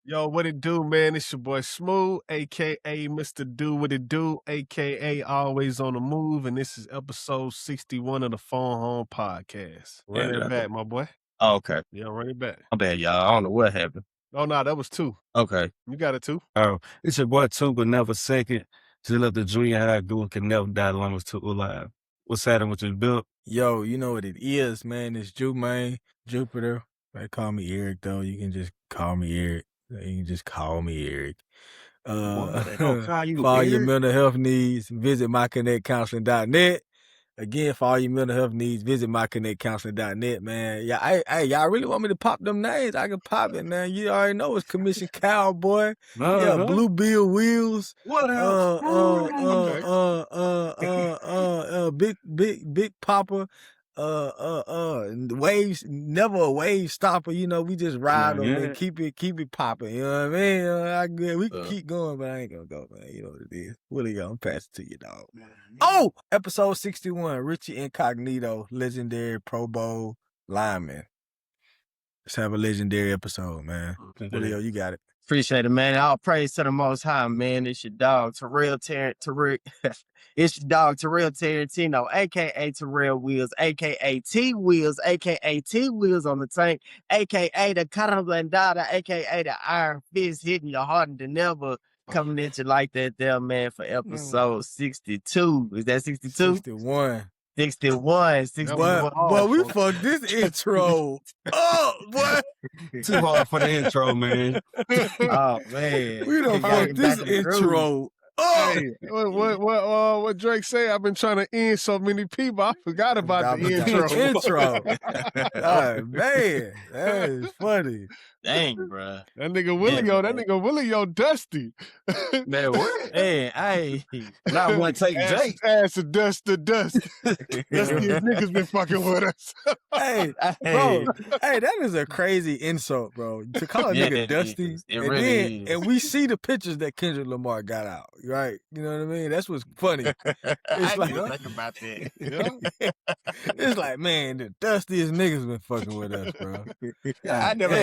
Yo, what it do, man? It's your boy Smooth, a.k.a. Mr. Do What It Do, a.k.a. Always on the Move, and this is episode 61 of the Phone Home Podcast. Run it back, my boy. Oh, okay. Yeah, run it back. My bad, y'all. I don't know what happened. Oh, no, that was 2. Okay. You got it, 2. Oh, it's your boy 2, but never second. Still up the junior high dude can never die long as 2 alive. What's happening with your build? Yo, you know what it is, man. It's Jupiter. They call me Eric, though. You can just call me Eric. You can just call me Eric. For all your mental health needs, visit myconnectcounseling.net. Again, for all your mental health needs, visit myconnectcounseling.net, man. Yeah, y'all really want me to pop them names? I can pop it, man. You already know it's Commission Cowboy. Yeah, Blue Bill Wheels. What else? Big Papa. Waves, never a wave stopper. You know, we just ride them and keep it popping. You know what I mean? We can keep going, but I ain't gonna go, man. You know what it is. Willie, I'm passing to you, dog. Oh, episode 61, Richie Incognito, legendary Pro Bowl lineman. Let's have a legendary episode, man. Willie, you got it. Appreciate it, man. All praise to the Most High, man. It's your dog, It's your dog, Terrell Tarantino, a.k.a. Terrell Wheels, a.k.a. T Wheels, a.k.a. T Wheels on the tank, a.k.a. the Carabandada, a.k.a. the Iron Fist hitting your harder than ever. Coming at you like that there, man, for episode 62. Is that 62? 61. 61. Boy, we fucked this intro. Oh, boy. Too hard for the intro, man. Oh, man. We done fucked this intro. Oh, hey, what Drake say? I've been trying to end so many people. I forgot about the intro. Oh, man, that is funny. Dang, bro. That nigga Willie, dusty. Man, what? Hey, not one take Jake. Ass of dust to dust. Dusty niggas been fucking with us. Hey, bro. Hey, that is a crazy insult, bro. To call a nigga dusty. And we see the pictures that Kendrick Lamar got out, right? You know what I mean? That's what's funny. It's like, think about that. It's like, man, the dustiest niggas been fucking with us, bro. I never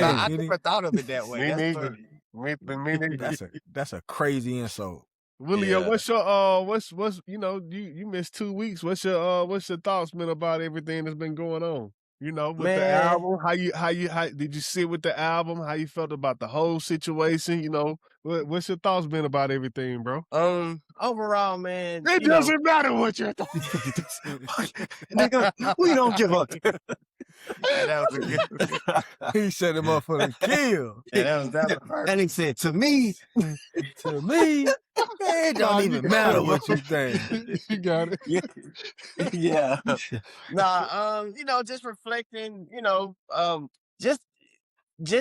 thought of it that way. That's a crazy insult. Willie, what's your what's you know, you missed 2 weeks. What's your thoughts, man, about everything that's been going on? You know, with the album, how did you sit with the album? How you felt about the whole situation? You know, what's your thoughts been about everything, bro? Overall, man, it doesn't matter what your thoughts. Nigga, we don't give up. That was a good. He set him up for the kill. That was and he said, to me, it don't even matter what you think. You got it. Yeah. Nah, you know, just reflecting, you know, just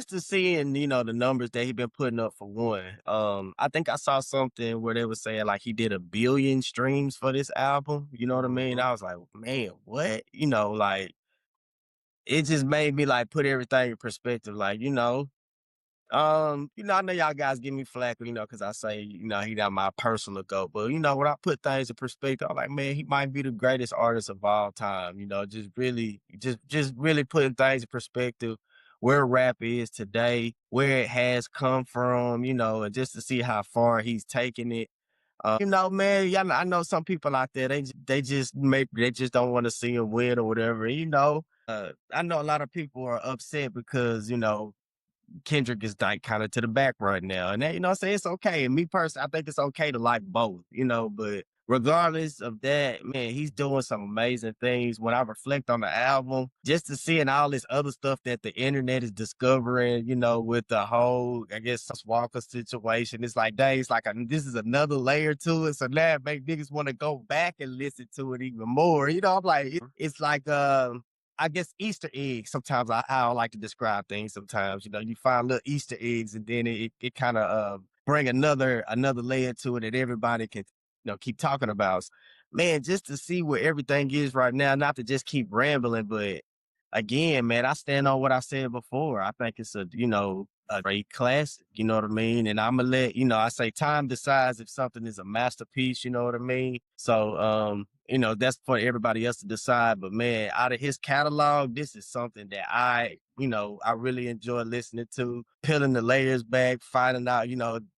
to seeing, you know, the numbers that he been putting up for one. I think I saw something where they were saying like he did 1 billion streams for this album. You know what I mean? I was like, man, what? You know, like it just made me like put everything in perspective. Like, you know, I know y'all guys give me flack, you know, because I say, you know, he not my personal GOAT. But, you know, when I put things in perspective, I'm like, man, he might be the greatest artist of all time. You know, just really putting things in perspective, where rap is today, where it has come from, you know, and just to see how far he's taken it. You know, man, I know some people out there, they just don't want to see him win or whatever. You know, I know a lot of people are upset because, you know, Kendrick is like kind of to the back right now. And that, you know what I'm saying? It's okay. And me personally, I think it's okay to like both, you know, but regardless of that, man, he's doing some amazing things. When I reflect on the album, just to seeing all this other stuff that the internet is discovering, you know, with the whole, I guess, Walker situation, it's like, dang, it's like this is another layer to it. So now it makes niggas want to go back and listen to it even more. You know, I'm like, it's like, I guess Easter eggs. Sometimes I like to describe things. Sometimes, you know, you find little Easter eggs, and then it kind of bring another layer to it that everybody can, you know, keep talking about. Man, just to see where everything is right now, not to just keep rambling, but again, man, I stand on what I said before. I think it's a, you know, a great classic, you know what I mean? And I'm gonna let, I say time decides if something is a masterpiece, you know what I mean? So, that's for everybody else to decide. But man, out of his catalog, this is something that I really enjoy listening to, peeling the layers back, finding out,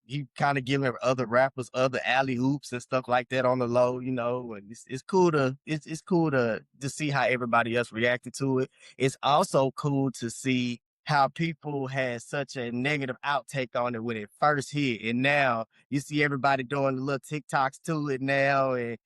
he kind of giving other rappers other alley oops and stuff like that on the low, and it's cool to see how everybody else reacted to it. It's also cool to see how people had such a negative outtake on it when it first hit. And now you see everybody doing the little TikToks to it now. And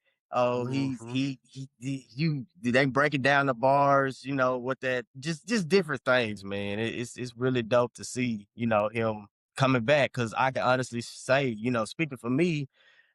they breaking down the bars, with that, just different things, man. It's really dope to see, him coming back. Cause I can honestly say, speaking for me,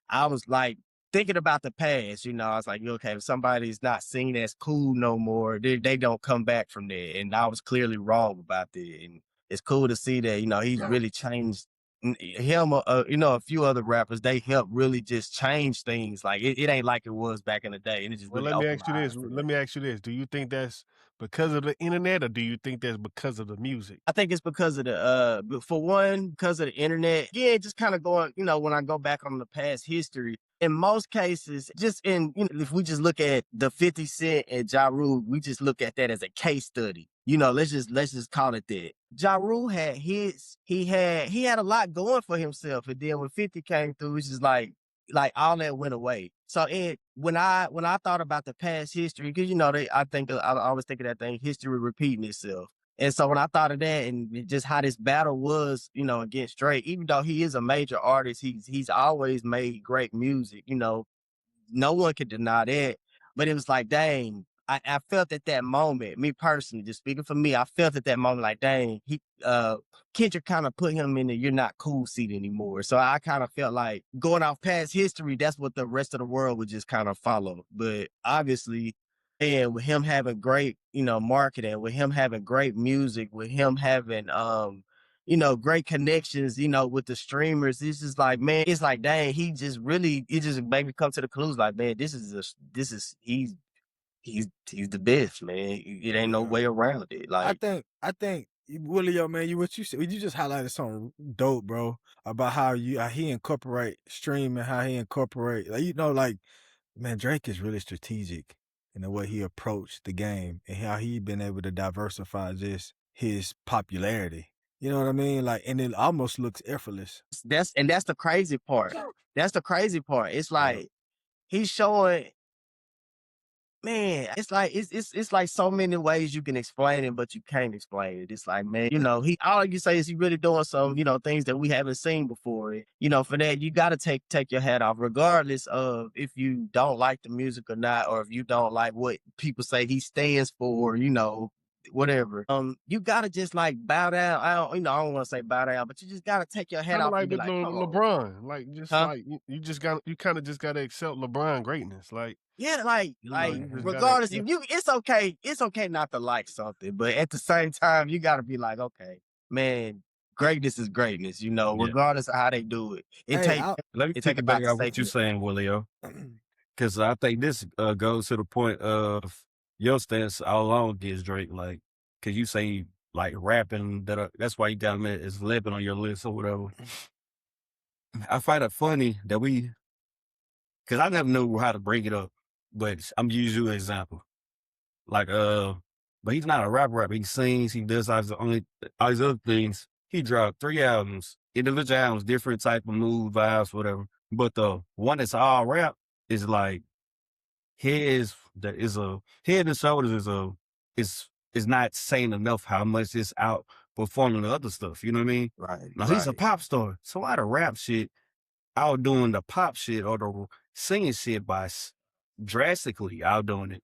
I was like thinking about the past, I was like, okay, if somebody's not seen as cool no more, they don't come back from there. And I was clearly wrong about that. And it's cool to see that, he's really changed him, a few other rappers. They helped really just change things. Like it ain't like it was back in the day. And it just really let me ask you this. Do you think that's because of the internet, or do you think that's because of the music? I think it's because of for one, because of the internet. Yeah, just kind of going, when I go back on the past history, in most cases, just if we just look at the 50 Cent and Ja Rule, we just look at that as a case study. Let's just call it that. Ja Rule had he had a lot going for himself. And then when 50 came through, it's just like all that went away. So when I thought about the past history, because I always think of that thing, history repeating itself. And so when I thought of that and just how this battle was, against Drake, even though he is a major artist, he's always made great music. No one could deny that. But it was like, dang, I felt at that moment, me personally, just speaking for me, I felt at that moment like, dang, Kendrick kind of put him in the "you're not cool" seat anymore. So I kind of felt like going off past history, that's what the rest of the world would just kind of follow. But obviously, and with him having great, marketing, with him having great music, with him having, great connections, with the streamers, it's just like, man, it's like, dang, it just made me come to the conclusion, like, man, he's the best, man. It ain't no way around it. Like, I think Willie, man, what you said, you just highlighted something dope, bro, about how he incorporate streaming, how he incorporate, man, Drake is really strategic in the way he approached the game and how he been able to diversify just his popularity. You know what I mean? Like, and it almost looks effortless. That's the crazy part. That's the crazy part. It's like he's showing. Man, it's like so many ways you can explain it, but you can't explain it. It's like, man, all you say is he really doing some, things that we haven't seen before. For that, you got to take your hat off, regardless of if you don't like the music or not, or if you don't like what people say he stands for, whatever. You gotta just like bow down. I don't want to say bow down, but you just gotta take your head off. Like the LeBron, like just like you kind of just gotta accept LeBron greatness, like. Yeah, regardless, it's okay not to like something, but at the same time, you gotta be like, okay, man, greatness is greatness, regardless of how they do it. Let me take it back on what you're saying, Willie, because I think this goes to the point of your stance all along against Drake, like, because you say like rapping, that's why you got him as 11 on your list or whatever. I find it funny that because I never knew how to bring it up. But I'm using you an example. Like, but he's not a rapper. He sings, he does all these other things. He dropped 3 albums, individual albums, different type of mood, vibes, whatever. But the one that's all rap is like Head and Shoulders is not saying enough how much it's out performing the other stuff. You know what I mean? Right. Now he's a pop star. So why the rap shit outdoing the pop shit or the singing shit by drastically outdoing it?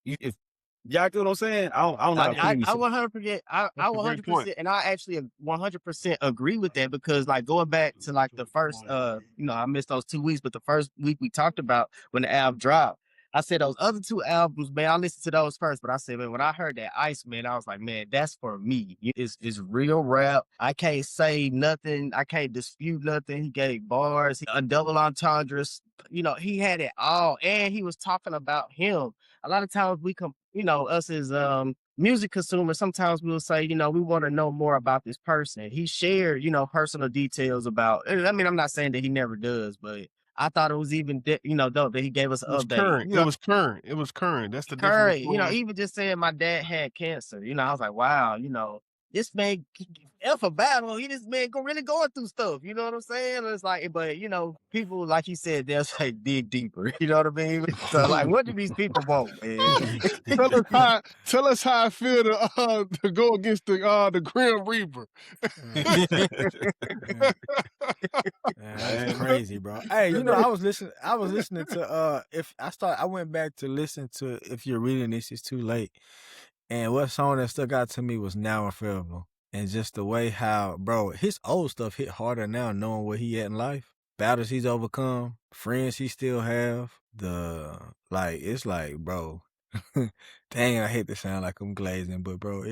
If y'all get what I'm saying, I don't know. I 100%. I 100%, and I actually 100% agree with that, because like going back to like the first, I missed those 2 weeks, but the first week we talked about when the album dropped, I said those other 2 albums, man, I listened to those first, but I said, man, when I heard that ICEMAN, I was like, man, that's for me. It's real rap. I can't say nothing. I can't dispute nothing. He gave bars, a double entendres. He had it all, and he was talking about him. A lot of times we us as music consumers, sometimes we'll say, you know, we want to know more about this person. He shared, you know, personal details about, I mean, I'm not saying that he never does, but I thought it was even, you know, dope that he gave us an update. Current. It was current. It was current. That's the difference. You know, even just saying my dad had cancer, you know, I was like, wow, you know, this man, F a battle, this man really going through stuff, you know what I'm saying? It's like, but you know, people, like you said, they'll say dig deeper, you know what I mean? So like, what do these people want, man? tell us how I feel to go against the Grim Reaper. That's crazy, bro. Hey, you know, I was listening to I went back to listen to If You're Reading This, It's Too Late. And what song that stuck out to me was Now and Forever. And just the way how, bro, his old stuff hit harder now, knowing where he at in life. Battles he's overcome, friends he still have. It's like, bro, dang, I hate to sound like I'm glazing, but bro,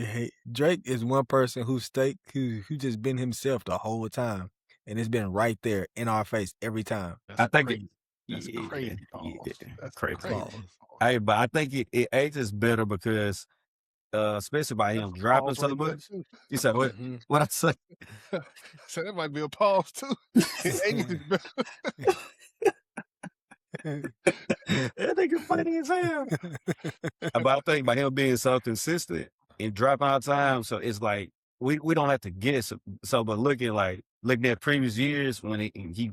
Drake is one person who just been himself the whole time. And it's been right there in our face every time. That's crazy. That's crazy. That's crazy. Hey, but I think it ages better because especially by him dropping so much. You said what? Mm-hmm. What I say? So that might be a pause too. It ages better. That nigga funny as hell. But I think by him being so consistent and dropping out time, so it's like we don't have to guess. So, but looking at previous years when he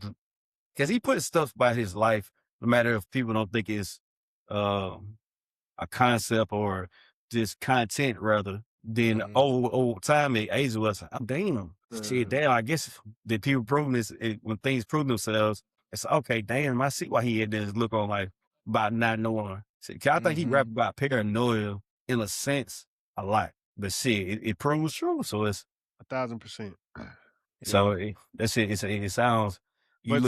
because he put stuff about his life, no matter if people don't think it's a concept or just content rather than old time it ages was. I'm damn. Shit, damn. I guess the people proving this when things prove themselves. It's okay, damn, I see why he had this look on like about not knowing. See, I think he rap about paranoia in a sense a lot. But shit, it proves true. So it's 1,000%. So that's it. It sounds. But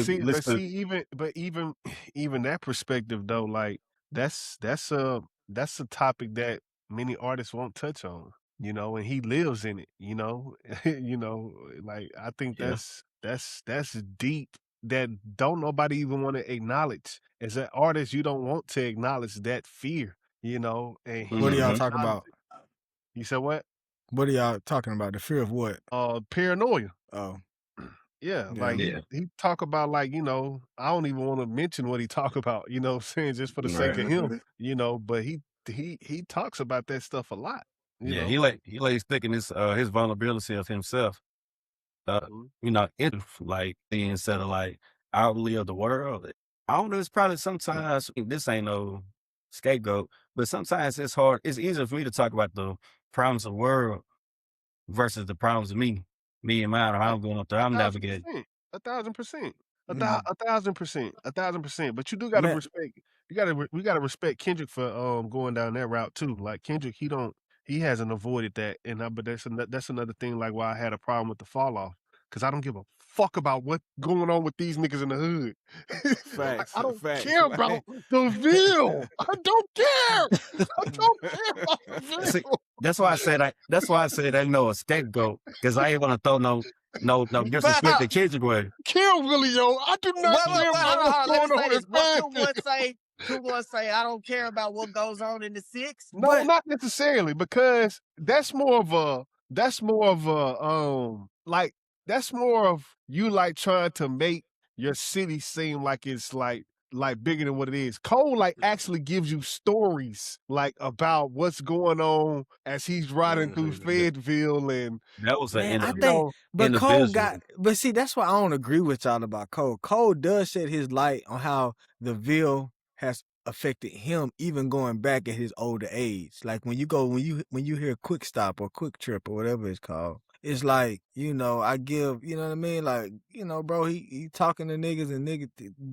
even that perspective though, like that's a topic that many artists won't touch on, you know, and he lives in it, you know, like I think that's deep. That don't nobody even want to acknowledge. As an artist, you don't want to acknowledge that fear, you know. And what are y'all talking about? You said what? What are y'all talking about? The fear of what? Paranoia. Oh. Yeah, he talk about like, you know, I don't even want to mention what he talk about, you know what I'm saying, just for the sake of him, you know, but he talks about that stuff a lot. You know? He lays thick in his vulnerability of himself. You know, instead of like outwardly of the world. I don't know, it's probably sometimes this ain't no scapegoat, but sometimes it's hard. It's easier for me to talk about the problems of the world versus the problems of me and mine, or how I'm going up there. I'm navigating. 1,000%. 1,000%. But you do gotta respect. We gotta respect Kendrick for going down that route too. Like Kendrick, he hasn't avoided that, but that's another thing. Like why I had a problem with the fall off, because I don't give a fuck about what's going on with these niggas in the hood. Facts. I don't care about the Ville. I don't care. I don't care about the Ville. See, that's why I said I know a scapegoat, because I ain't gonna throw no disrespect to Kendrick way. Kill Willie, yo. I do not care about what's going on in Fayetteville. Who gonna say I don't care about what goes on in the six? No, not necessarily, because that's more of you like trying to make your city seem like it's like bigger than what it is. Cole actually gives you stories about what's going on as he's riding through Fayetteville, and that was but see, that's why I don't agree with y'all about Cole. Cole does shed his light on how the Ville has affected him, even going back at his older age. Like when you hear Quick Stop or Quick Trip or whatever it's called, it's like, you know, you know what I mean? Like, you know, bro, he talking to niggas, and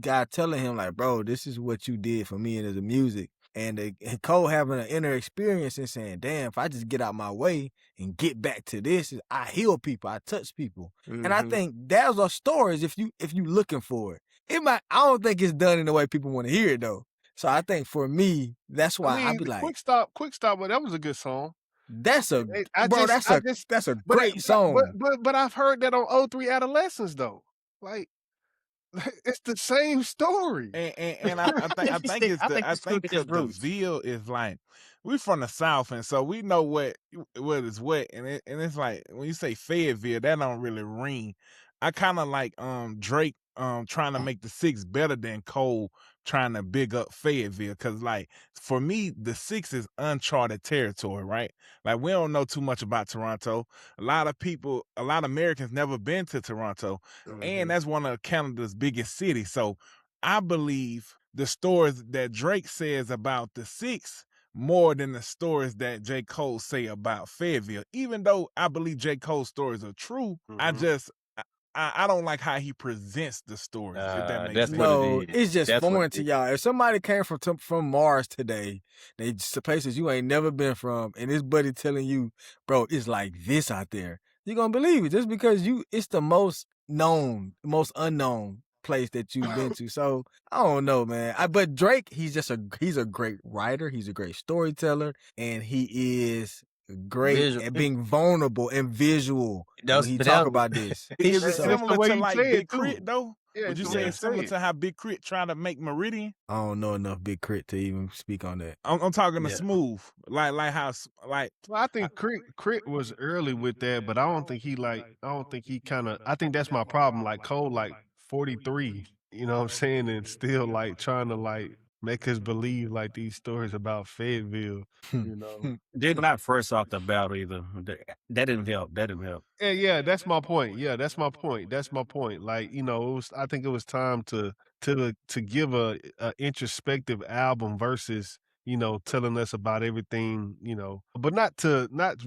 guy telling him like, bro, this is what you did for me and as a music. And Cole having an inner experience and saying, damn, if I just get out my way and get back to this, I heal people, I touch people. And I think those are stories if you looking for it. I don't think it's done in the way people want to hear it though. So I think for me, that's why I be like, Quick Stop. Well, that was a good song. That's a great song. But I've heard that on 03 Adolescence though. Like it's the same story. And I think the Ville is like we from the South, and so we know what is what, and it's like when you say Fayetteville, that don't really ring. I kind of like Drake trying to make the 6 better than Cole trying to big up Fayettille, because like for me the 6 is uncharted territory, right? Like we don't know too much about Toronto. A lot of Americans never been to Toronto, and that's one of Canada's biggest cities. So I believe the stories that Drake says about the 6 more than the stories that J. Cole say about Fayetteville. Even though I believe J. Cole's stories are true, I don't like how he presents the stories, if that makes sense. No, it's just foreign to y'all. If somebody came from Mars today, to places you ain't never been from, and this buddy telling you, bro, it's like this out there, you're gonna believe it just because it's the most known, most unknown place that you've been to. So I don't know, man. But Drake, he's a great writer, he's a great storyteller, and he is great at being vulnerable and visual when he talk about this. Is it similar to like Big Crit though? Yeah, would you say it's similar to how Big Crit trying to make Meridian? I don't know enough Big Crit to even speak on that. I'm talking to Smooth, like how like. Well, I think Crit was early with that, but I don't think he kind of. I think that's my problem. Like Cole, like 43, you know what I'm saying, and still like trying to like make us believe like these stories about Fayetteville, you know. They're not first off the battle either. That didn't help. Yeah, that's my point. That's my point. Like, you know, I think it was time to give a introspective album versus, you know, telling us about everything, you know, but not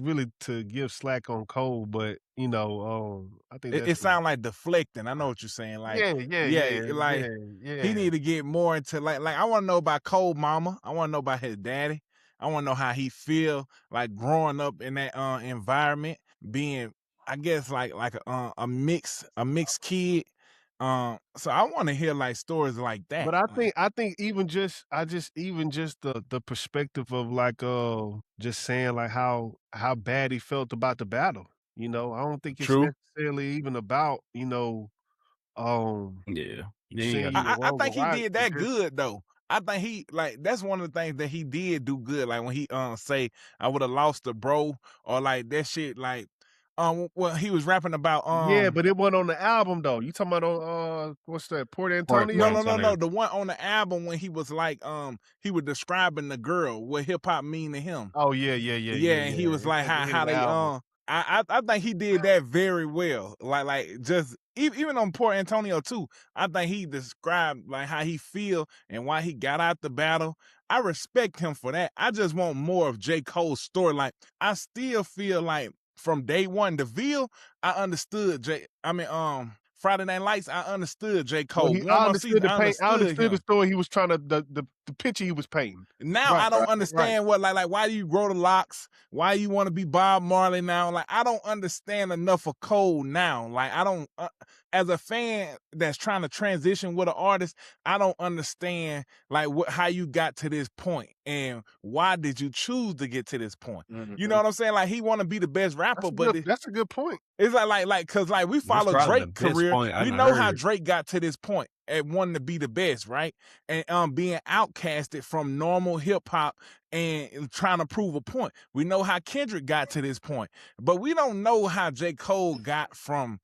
really to give slack on Cole, but you know, I think it sounds like deflecting. I know what you're saying. Like, he need to get more into like I want to know about Cole mama. I want to know about his daddy. I want to know how he feel like growing up in that environment, being, I guess, like a mixed kid. So I want to hear like stories like that. But I think even just the perspective of like just saying like how bad he felt about the battle. You know, I don't think it's necessarily even about, you know, I think he did that good though. I think he that's one of the things that he did do good. Like when he say I would have lost the bro, or like that shit, like well, he was rapping about yeah, but it wasn't on the album though. You talking about on what's that, Port Antonio? No. The one on the album when he was like he was describing the girl, what hip hop mean to him. Oh yeah. And he was like how they I think he did that very well. Like just even on Port Antonio too. I think he described like how he feel and why he got out the battle. I respect him for that. I just want more of J. Cole's story. Like I still feel like from day one, the Ville, I understood Friday Night Lights, I understood J. Cole. Well, I understood the story he was trying to, the picture he was painting. Now I don't understand what, like, why do you grow the locks? Why you want to be Bob Marley now? Like, I don't understand enough of Cole now. Like, I don't, as a fan that's trying to transition with an artist, I don't understand, like, how you got to this point and why did you choose to get to this point? Mm-hmm. You know what I'm saying? Like, he want to be the best rapper, that's a good point. It's cause like we follow Drake's career. We know how Drake got to this point and wanting to be the best, right? And being outcasted from normal hip hop and trying to prove a point. We know how Kendrick got to this point, but we don't know how J. Cole got from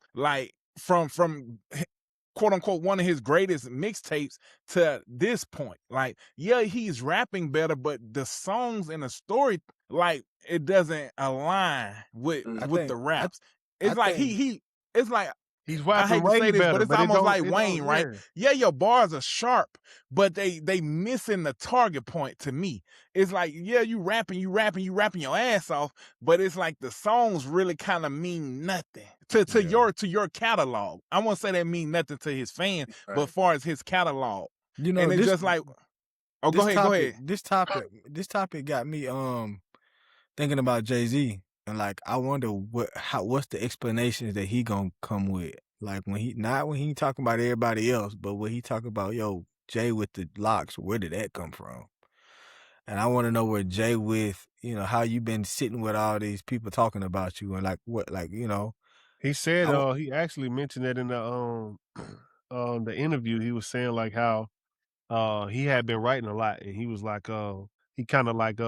quote unquote one of his greatest mixtapes to this point. Like, yeah, he's rapping better, but the songs and the story, like, it doesn't align with the raps. It's like it's like he's rapping, I hate to say this, but it's almost like Wayne, right? Yeah, your bars are sharp, but they missing the target point to me. It's like, yeah, you rapping your ass off, but it's like the songs really kind of mean nothing to your catalog. I won't say they mean nothing to his fans, but as far as his catalog, you know, and it's just like, go ahead. This topic got me thinking about Jay-Z. And like, I wonder what's the explanations that he gonna come with? Like when he talking about everybody else, but when he talk about, yo, Jay with the locks, where did that come from? And I want to know where Jay with, you know, how you been sitting with all these people talking about you and like what, like, you know. He said, he actually mentioned that in the interview. He was saying like how he had been writing a lot, and he was like, he kind of like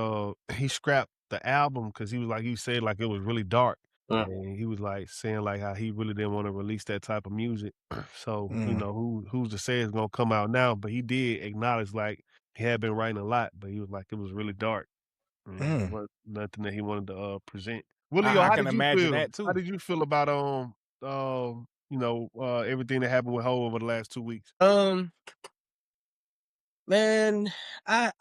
he scrapped the album because he said like it was really dark. And he was like saying like how he really didn't want to release that type of music. So, who's to say it's gonna come out now? But he did acknowledge like he had been writing a lot, but he was like it was really dark. It wasn't nothing that he wanted to present. Willie, I how can did you imagine feel? that too. How did you feel about everything that happened with Ho over the last 2 weeks? Man, I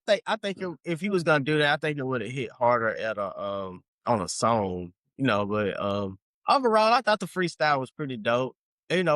think if he was gonna do that, I think it would have hit harder at on a song, But overall, I thought the freestyle was pretty dope.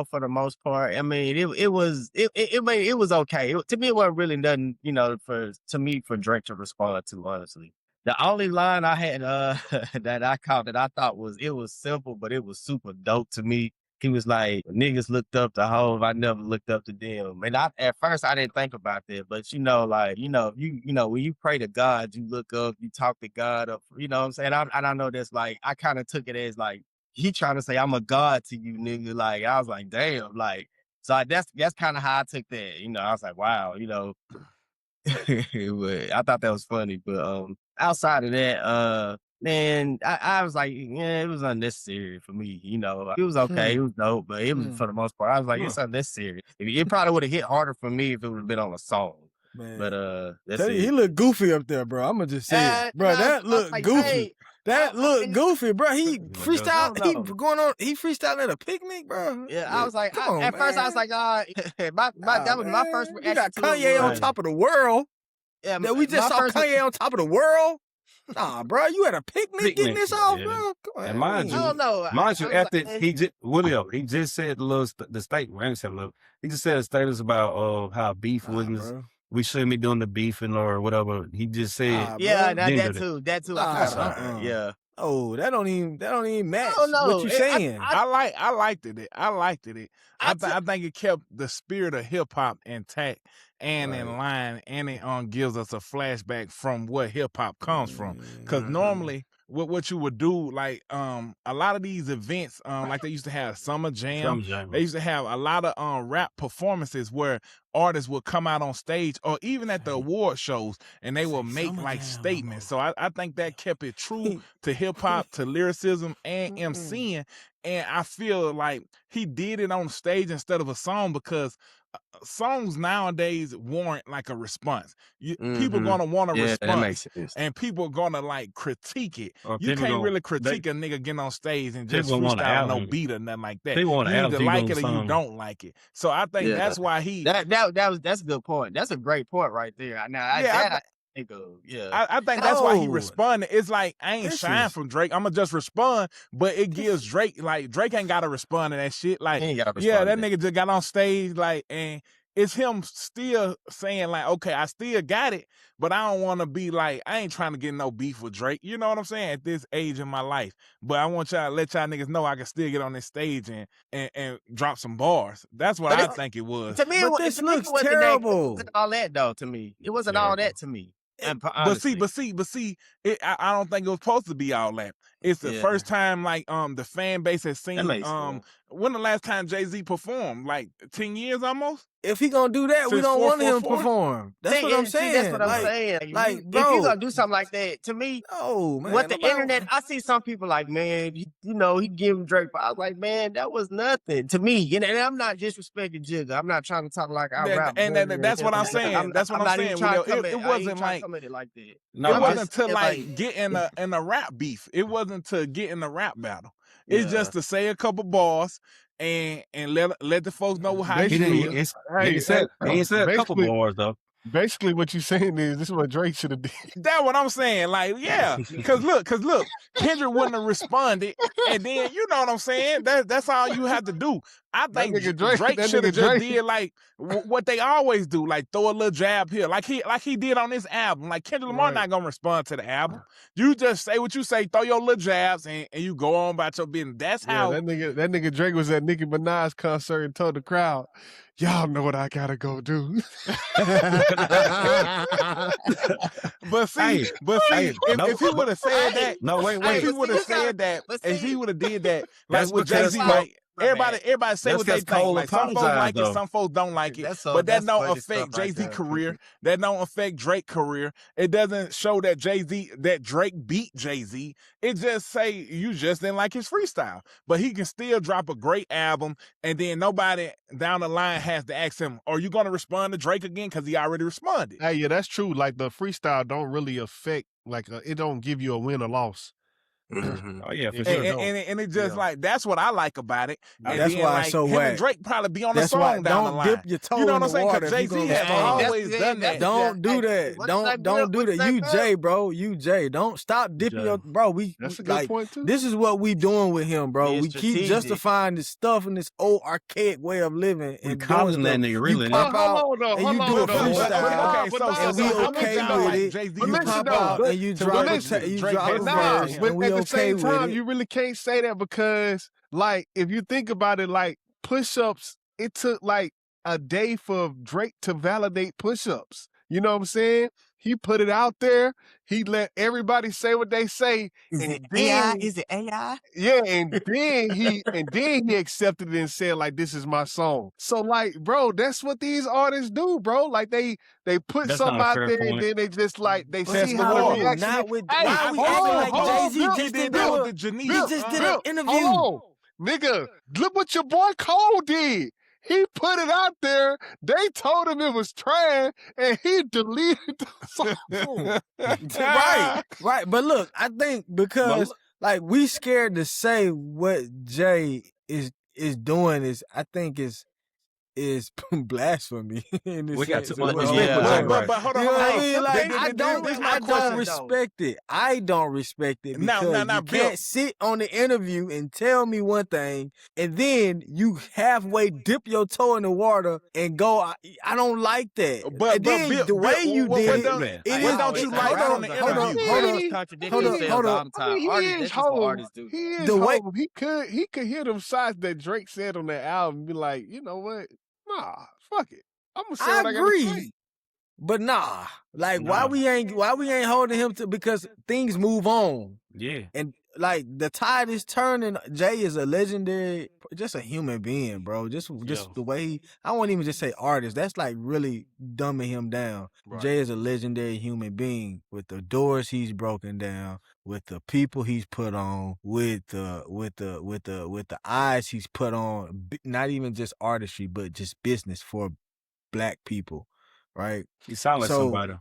For the most part. I mean, it was okay. To me, it wasn't really nothing, for Drake to respond to, honestly. The only line I had that I caught that I thought was simple, but it was super dope to me. He was like, niggas looked up to Hov, I never looked up to them. And at first I didn't think about that, but when you pray to God, you look up, you talk to God up, you know what I'm saying? I know that's like, I kind of took it as like, he trying to say, I'm a God to you, nigga. Like, I was like, damn, like, so that's kind of how I took that. I was like, wow, but I thought that was funny. But outside of that, man, I was like, yeah, it was unnecessary for me. It was okay, it was dope, but it was for the most part. I was like, it's unnecessary. It probably would have hit harder for me if it would have been on a song. Man. But that's it. He looked goofy up there, bro. I'm gonna just say it, bro. That looked like, goofy. Hey, that looked goofy, bro. He freestyle. He freestyling at a picnic, bro. Yeah, I was like, first I was like, that was my first reaction. You got Kanye on top of the world. Yeah, that we just saw Kanye on top of the world. Nah, bro, you at a picnic getting this off, bro. Come on, and mind you, after he just said the statement. He just said a status about how beef was. We shouldn't be doing the beefing or whatever. He just said, that too. Yeah. Oh, that don't even match what you saying. I liked it. I think it kept the spirit of hip hop intact and in line, and it gives us a flashback from what hip hop comes from. Because normally, what you would do, like a lot of these events, like they used to have Summer Jam. They used to have a lot of rap performances where artists would come out on stage or even at the award shows and they will make like statements. So I think that kept it true to hip hop, to lyricism and MCing. And I feel like he did it on stage instead of a song because songs nowadays warrant like a response. People gonna want a response, that makes sense. And people gonna like critique it. You can't really critique a nigga getting on stage and just freestyle no beat or nothing like that. You either like it or you don't like it. So I think that's why that's a good point. That's a great point right there. I think that's why he responded. It's like I ain't shying from Drake. I'm gonna just respond, but it gives Drake ain't gotta respond to that shit. Like, that nigga just got on stage, like, and it's him still saying like, okay, I still got it, but I don't want to be like, I ain't trying to get no beef with Drake. You know what I'm saying? At this age in my life, but I want y'all to let y'all niggas know I can still get on this stage and drop some bars. That's what I think it was. To me, this looks terrible. It wasn't all that though. To me, it wasn't all that to me. But see, I don't think it was supposed to be all that. It's the first time like the fan base has seen when the last time Jay-Z performed, like 10 years almost. If he gonna do that, we don't want him to perform. That's what I'm saying. That's what I'm saying. Like, bro, if you gonna do something like that, to me, what the internet, I see some people like, man, he giving Drake. I was like, man, that was nothing to me. And I'm not disrespecting Jigga. I'm not trying to talk like I rap. And that's what I'm saying. That's what I'm saying. It wasn't like that. No, it wasn't to like get in a rap beef. It wasn't to get in a rap battle. It's just to say a couple bars and let the folks know how he feels. He said a couple bars though. Basically, what you're saying is this is what Drake should have did. That's what I'm saying. Like, yeah, because look, Kendrick wouldn't have responded, and then you know what I'm saying. That's all you have to do. I think Drake should have just did like what they always do, like throw a little jab here, like he did on this album. Like Kendrick Lamar not gonna respond to the album. You just say what you say, throw your little jabs, and you go on about your business. That's how that nigga Drake was at Nicki Minaj's concert and told the crowd, y'all know what I gotta go do. But see, if he would have said that, if he would have said that, if he would have did that, like with Jay-Z, Everybody say That's what they 'cause think. Cole Like some folks apologized, like it, though. some folks don't like it. That's But that don't funny stuff affect right Jay-Z there. career. That don't affect Drake career. It doesn't show that Drake beat Jay-Z. It just say you just didn't like his freestyle. But he can still drop a great album, and then nobody down the line has to ask him, are you going to respond to Drake again? Because he already responded. Hey, yeah, that's true. Like the freestyle don't really affect, like it don't give you a win or loss. Oh yeah, for And- sure. And it just like, that's what I like about it. And That's then, why like, it's so him whack. and Drake probably be on the That's song why down the don't line. dip your toe You know in what I'm the saying? water Because if you Jay-Z gonna has respond. always done that. Don't do that. Don't do that. You Jay, bro. You Jay. Don't stop dipping your bro. That's a good like, point too. this is what we doing with him, bro. Being We keep strategic. justifying this stuff and this old archaic way of living. We And calling that nigga really. You pop out Hold on, and you hold do a on, though. freestyle. Okay, so and we okay with it. Jay-Z, You listen, pop though, out and you but drop listen, a Drake verse, has Nah, him. but and we at the okay same with time, it. you really can't say that because, like, if you think about it, like push-ups, it took like a day for Drake to validate push-ups. You know what I'm saying? He put it out there. He let everybody say what they say. Is and it then, AI? Is it AI? Yeah, and then he accepted it and said, like, this is my song. So, like, bro, that's what these artists do, bro. Like they put That's something not a out fair there and point. then they just like they Test see the how the water. reaction. Not is. with Hey, why we hold acting on, like hold on, Jay-Z Bill, just did Bill, a the Janice. he just did Bill, an interview. hold on, nigga. Look what your boy Cole did. He put it out there. They told him it was trash, and he deleted the song. Right. But look, I think because like we scared to say what Jay is doing I think is blasphemy. In this We got sense. too much Well, respect for well, Jay, But hold on, you know hold what on. I mean? Like, I don't question, respect it. I don't respect it Now, because you Bill. can't sit on the interview and tell me one thing and then you halfway dip your toe in the water and go, I don't like that. But and then Bill, the way you what did don't- it, what is don't you like on the hold on, interview? hold on. Artists contradict Hold on, themselves hold on. all the time. I mean, Artists, that's just what artists do. He is The way- home. He could hear them shots that Drake said on that album and be like, you know what? Nah, fuck it. I'm gonna say what I gotta say. agree. But nah, like why Nah. we ain't holding him to, because things move on. Yeah. And like the tide is turning. Jay is a legendary, just a human being, bro. Just the way I won't even just say artist. That's like really dumbing him down. Right. Jay is a legendary human being with the doors he's broken down, with the people he's put on, with the eyes he's put on. Not even just artistry, but just business for Black people, right? You sound like somebody.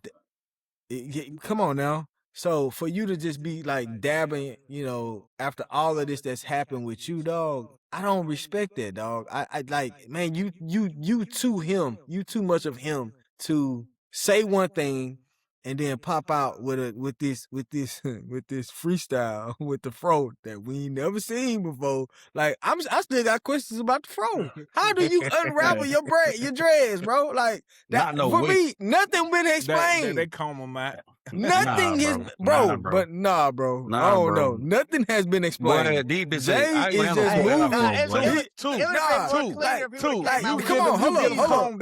Come on now. So for you to just be like dabbing, after all of this that's happened with you, dog, I don't respect that, dog. I like, man, you too much of him to say one thing and then pop out with this freestyle with the fro that we ain't never seen before. Like I still got questions about the fro. How do you unravel your dreads, bro? Like that Not no for wig. me, nothing been explained. They comb them out. Nothing Nah, is, bro. bro. Nah, Bro. Nah, I don't bro. know. Nothing has been explained. Boy, deep is Jay I ain't is gonna just have no moving. phone, boy. Come on, hold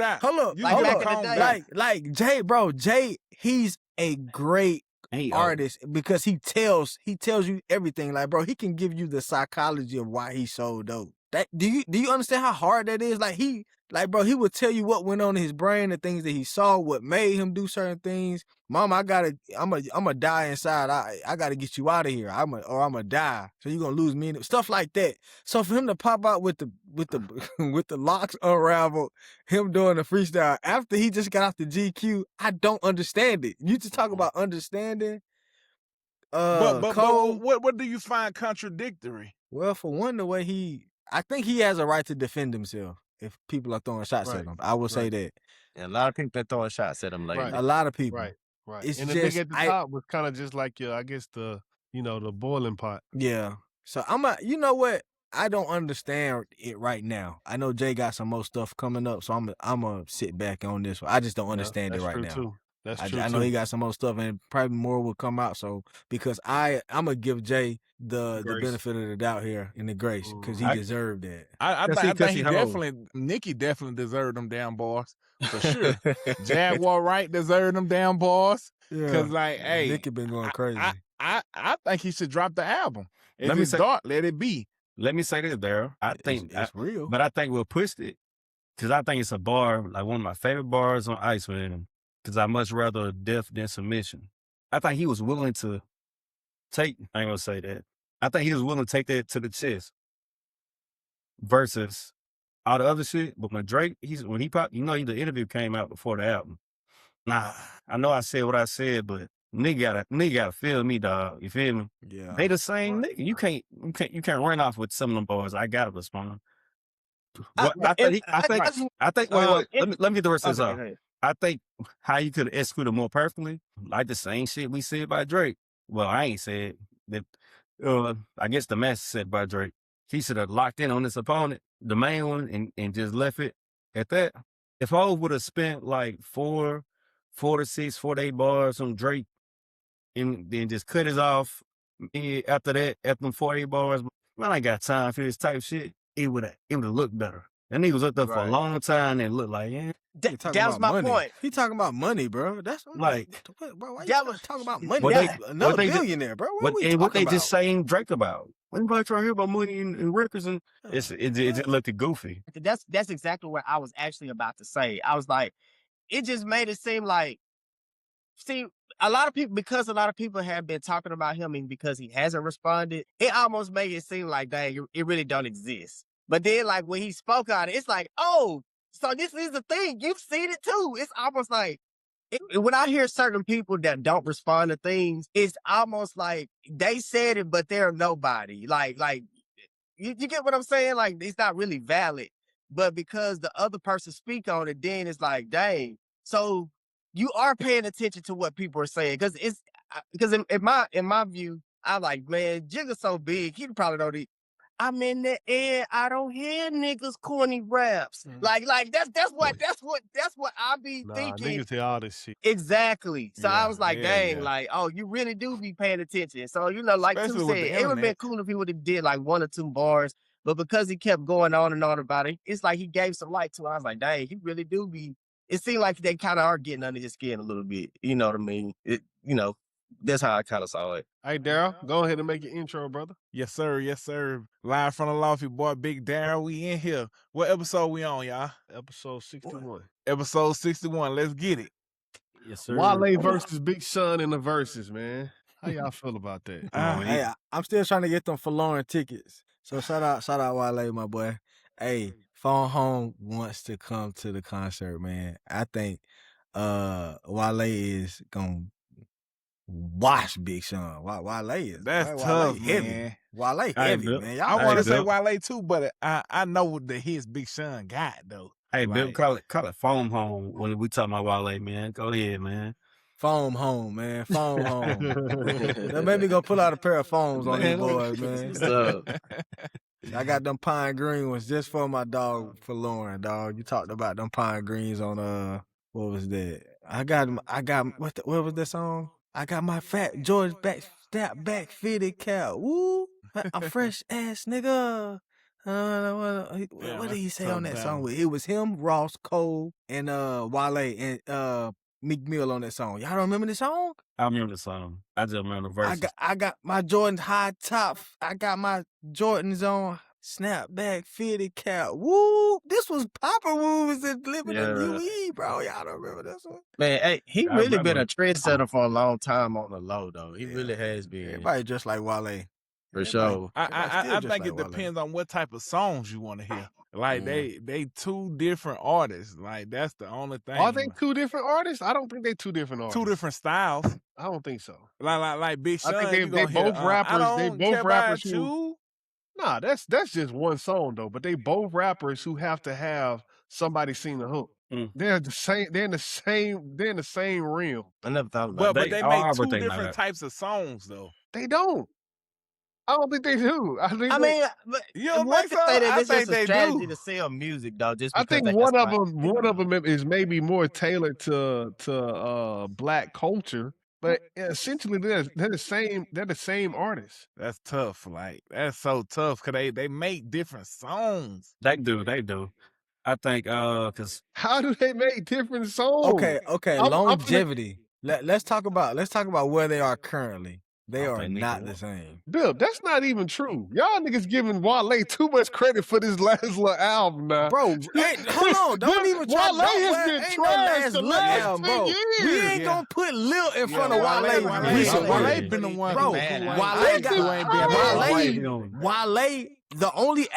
up. Hold up. You Hold get up. combed out. Like Jay, bro. Jay, he's a great artist because he tells you everything. Like, bro, he can give you the psychology of why he's so dope. That do you understand how hard that is? Like, bro, he would tell you what went on in his brain, the things that he saw, what made him do certain things. Mom, I'm gonna die inside. I gotta get you out of here. I'm gonna die. So you're gonna lose me. Stuff like that. So for him to pop out with the with the locks unraveled, him doing the freestyle after he just got off the GQ, I don't understand it. You just talk about understanding. But Cole, what do you find contradictory? well, for one, the way I think he has a right to defend himself if people are throwing shots at him. I will say that. And a lot of people are throwing shots at him lately. Right. A lot of people. Right. It's And the just nigga at the top was kind of just like I guess the boiling pot. Yeah. So you know what? I don't understand it right now. I know Jay got some more stuff coming up, so I'm gonna sit back on this one. I just don't understand it right now. Too. That's true. I know he got some more stuff, and probably more will come out. So because I'm gonna give Jay the benefit of the doubt here and the grace because he deserved that. I think he definitely, Nicki definitely deserved them damn bars for sure. Jaguar Wright deserved them damn bars because hey, Nicki been going crazy. I think he should drop the album. If Let me it's say- dark, let it be. let me say this, Daryl. I think it's real, but I think we'll push it because I think it's a bar, like one of my favorite bars on ICEMAN. Because I much rather death than submission. I think he was willing to take. I ain't gonna say that. I think he was willing to take that to the chest versus all the other shit. But when Drake, when he popped, the interview came out before the album. Nah, I know I said what I said, but nigga gotta feel me, dog. You feel me? Yeah. They the same nigga. You can't run off with some of them boys. I gotta respond. Let me get the rest of this off. I think how you could have executed more perfectly, like the same shit we said by Drake. Well, I ain't said that. I guess the master said by Drake. He should have locked in on his opponent, the main one, and just left it at that. If Hov would have spent like 4 to 6, 4 to 8 bars on Drake, and then just cut it off after that, after them 4 to 8 bars, man, I ain't got time for this type of shit. It would have looked better. That nigga was up there for a long time and looked like, yeah. That was my point. He talking about money, bro. That's like, bro, why you talking about money? Another billionaire, bro. What they just saying Drake about? Anybody trying to hear about money and records, and it just looked goofy. That's exactly what I was actually about to say. I was like, it just made it seem like, a lot of people have been talking about him, and because he hasn't responded, it almost made it seem like, dang, it really don't exist. But then, like, when he spoke on it, it's like, oh, so this is the thing. You've seen it too. It's almost like, when I hear certain people that don't respond to things, it's almost like they said it, but they're nobody. Like you get what I'm saying? Like, it's not really valid. But because the other person speak on it, then it's like, dang. So you are paying attention to what people are saying. Because in my view, I'm like, man, Jigga's so big, he probably don't eat. I'm in the air. I don't hear niggas corny raps. Like that's what I be thinking. Niggas hear all this shit. Exactly. So I was like, dang, like, oh, you really do be paying attention. So, like Two said, it would have been cool if he would have did like 1 or 2 bars. But because he kept going on and on about it, it's like he gave some light to it. I was like, dang, he really do be. It seemed like they kind of are getting under his skin a little bit. You know what I mean? That's how I kind of saw it. Hey, Daryl, go ahead and make your intro, brother. Yes, sir. Yes, sir. Live from the Lofty, boy, Big Daryl. We in here. What episode we on, y'all? Episode 61. Episode 61. Let's get it. Yes, sir. Wale versus Big Sean in the verses, man. How y'all feel about that? Hey, I'm still trying to get them forlorn tickets. So shout out Wale, my boy. Hey, Phone Home wants to come to the concert, man. I think Wale is gonna wash Big Sean. Wale is. That's tough, heavy. Man. Wale heavy, man. I want to say Wale too, but I know the hits Big Sean got though. Hey, Bill, call it Phone Home when we talking about Wale, man. Go ahead, man. Foam home, man. Foam home. That made me go pull out a pair of foams on these boys, man. So, I got them pine green ones just for my dog, for Lauren, dog. You talked about them pine greens on what was that? I got what was that song? I got my fat George back fitted cap. Woo! I'm fresh ass nigga. What did he say on that song? It was him, Ross, Cole, and Wale and Meek Mill on that song. Y'all don't remember the song? I remember the song. I just remember the verses. I got my Jordan high top. I got my Jordans on. Snapback fitted cap. Woo! This was Papa Woos and living in UE, bro. Y'all don't remember this one? Man, hey, he really been a trendsetter for a long time on the low, though. He really has been. Everybody just like Wale. For sure. I think it depends on what type of songs you want to hear. Like they 2 different artists. Like that's the only thing. Are they 2 different artists? I don't think they 2 different artists. 2 different styles. I don't think so. Like Big Sean. I think they both rappers. They both rappers who. Nah, that's just one song though. But they both rappers who have to have somebody sing the hook. They're the same. They're in the same realm. I never thought about But they make 2 different types of songs though. They don't. I don't think they do. I mean, you don't what think so? say that I this think is they a strategy do. to sell music, though. Just I think one of them is maybe more tailored to black culture, but essentially they're the same. They're the same artists. That's tough. Like that's so tough because they make different songs. They do. I think because how do they make different songs? Okay. Longevity. Let's talk about where they are currently. They are not the same. Bill, that's not even true. Y'all niggas giving Wale too much credit for this last little album now. Bro, hey, hold on. Don't even try. Wale has been trash the last 10 years. We ain't gonna put Lil in front of Wale. Wale been the one. Bro, Wale, the only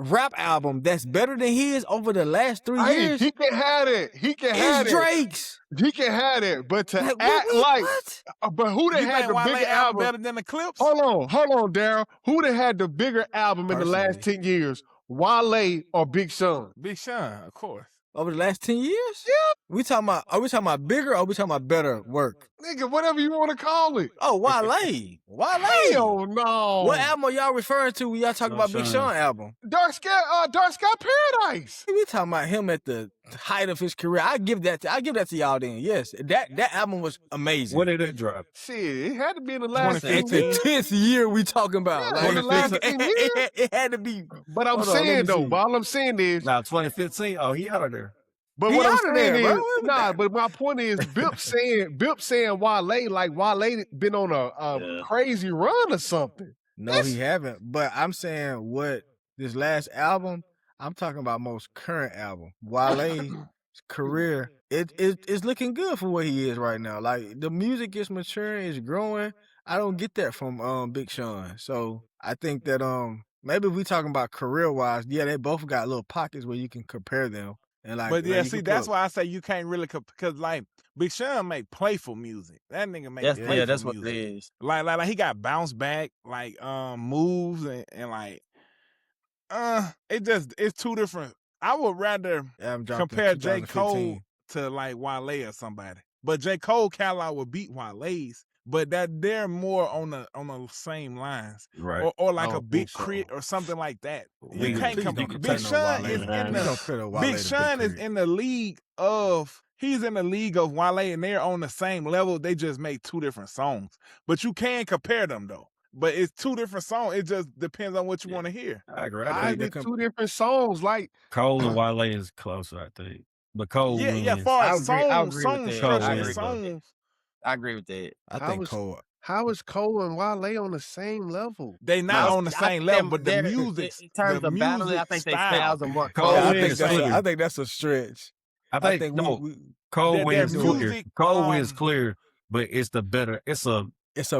rap album that's better than his over the last 3 years. He can have it. He can have it. Drake's. He can have it, but to act but who they had the bigger album better than the Clips? Hold on, Daryl. Who they had the bigger album in the last 10 years? Wale or Big Sean? Big Sean, of course. Over the last 10 years? Yeah. Are we talking about bigger or are we talking about better work? Nigga, whatever you want to call it. Oh, Wale. Hell no. What album are y'all referring to when y'all talking about Big Sean album? Dark Sky Paradise. We talking about him at the height of his career. I give that to y'all then. Yes. That album was amazing. When did it drop? Shit, it had to be in the last 10 It's the 10th year we talking about. Yeah, the last 10 years. It had to be. But I'm saying though, all I'm saying is 2015. Oh, he out of there. But what I'm saying is, but my point is, Bip saying Wale, like Wale been on a crazy run or something. No, he haven't. But I'm saying what this last album, I'm talking about most current album. Wale's career, it's looking good for what he is right now. Like the music is maturing, it's growing. I don't get that from Big Sean. So I think that maybe if we talking about career wise, yeah, they both got little pockets where you can compare them. And but yeah, see, that's why I say you can't really because like Big Sean make playful music. That nigga make playful music. That's what it is. Like he got bounce back, like moves and like it's two different. I would rather compare J. Cole to like Wale or somebody. But J. Cole catalog would beat Wale's, but that they're more on the same lines, right? Or like a Big Crit or something like that. You can't compare. Big Sean is in the Big Sean is in the league of Wale, and they're on the same level. They just make two different songs, but you can compare them though. But it's two different songs. It just depends on what you want to hear. I agree. I get two different songs. Like Cole and Wale is closer, I think. But Cole, as far as songs, I agree with that. I think Cole. How is Cole and Wale on the same level? They not on the same level, but the music, in terms of battle, I think they styles are more. I think that's a stretch. I think Cole wins clear. Cole wins clear, but it's the better. It's a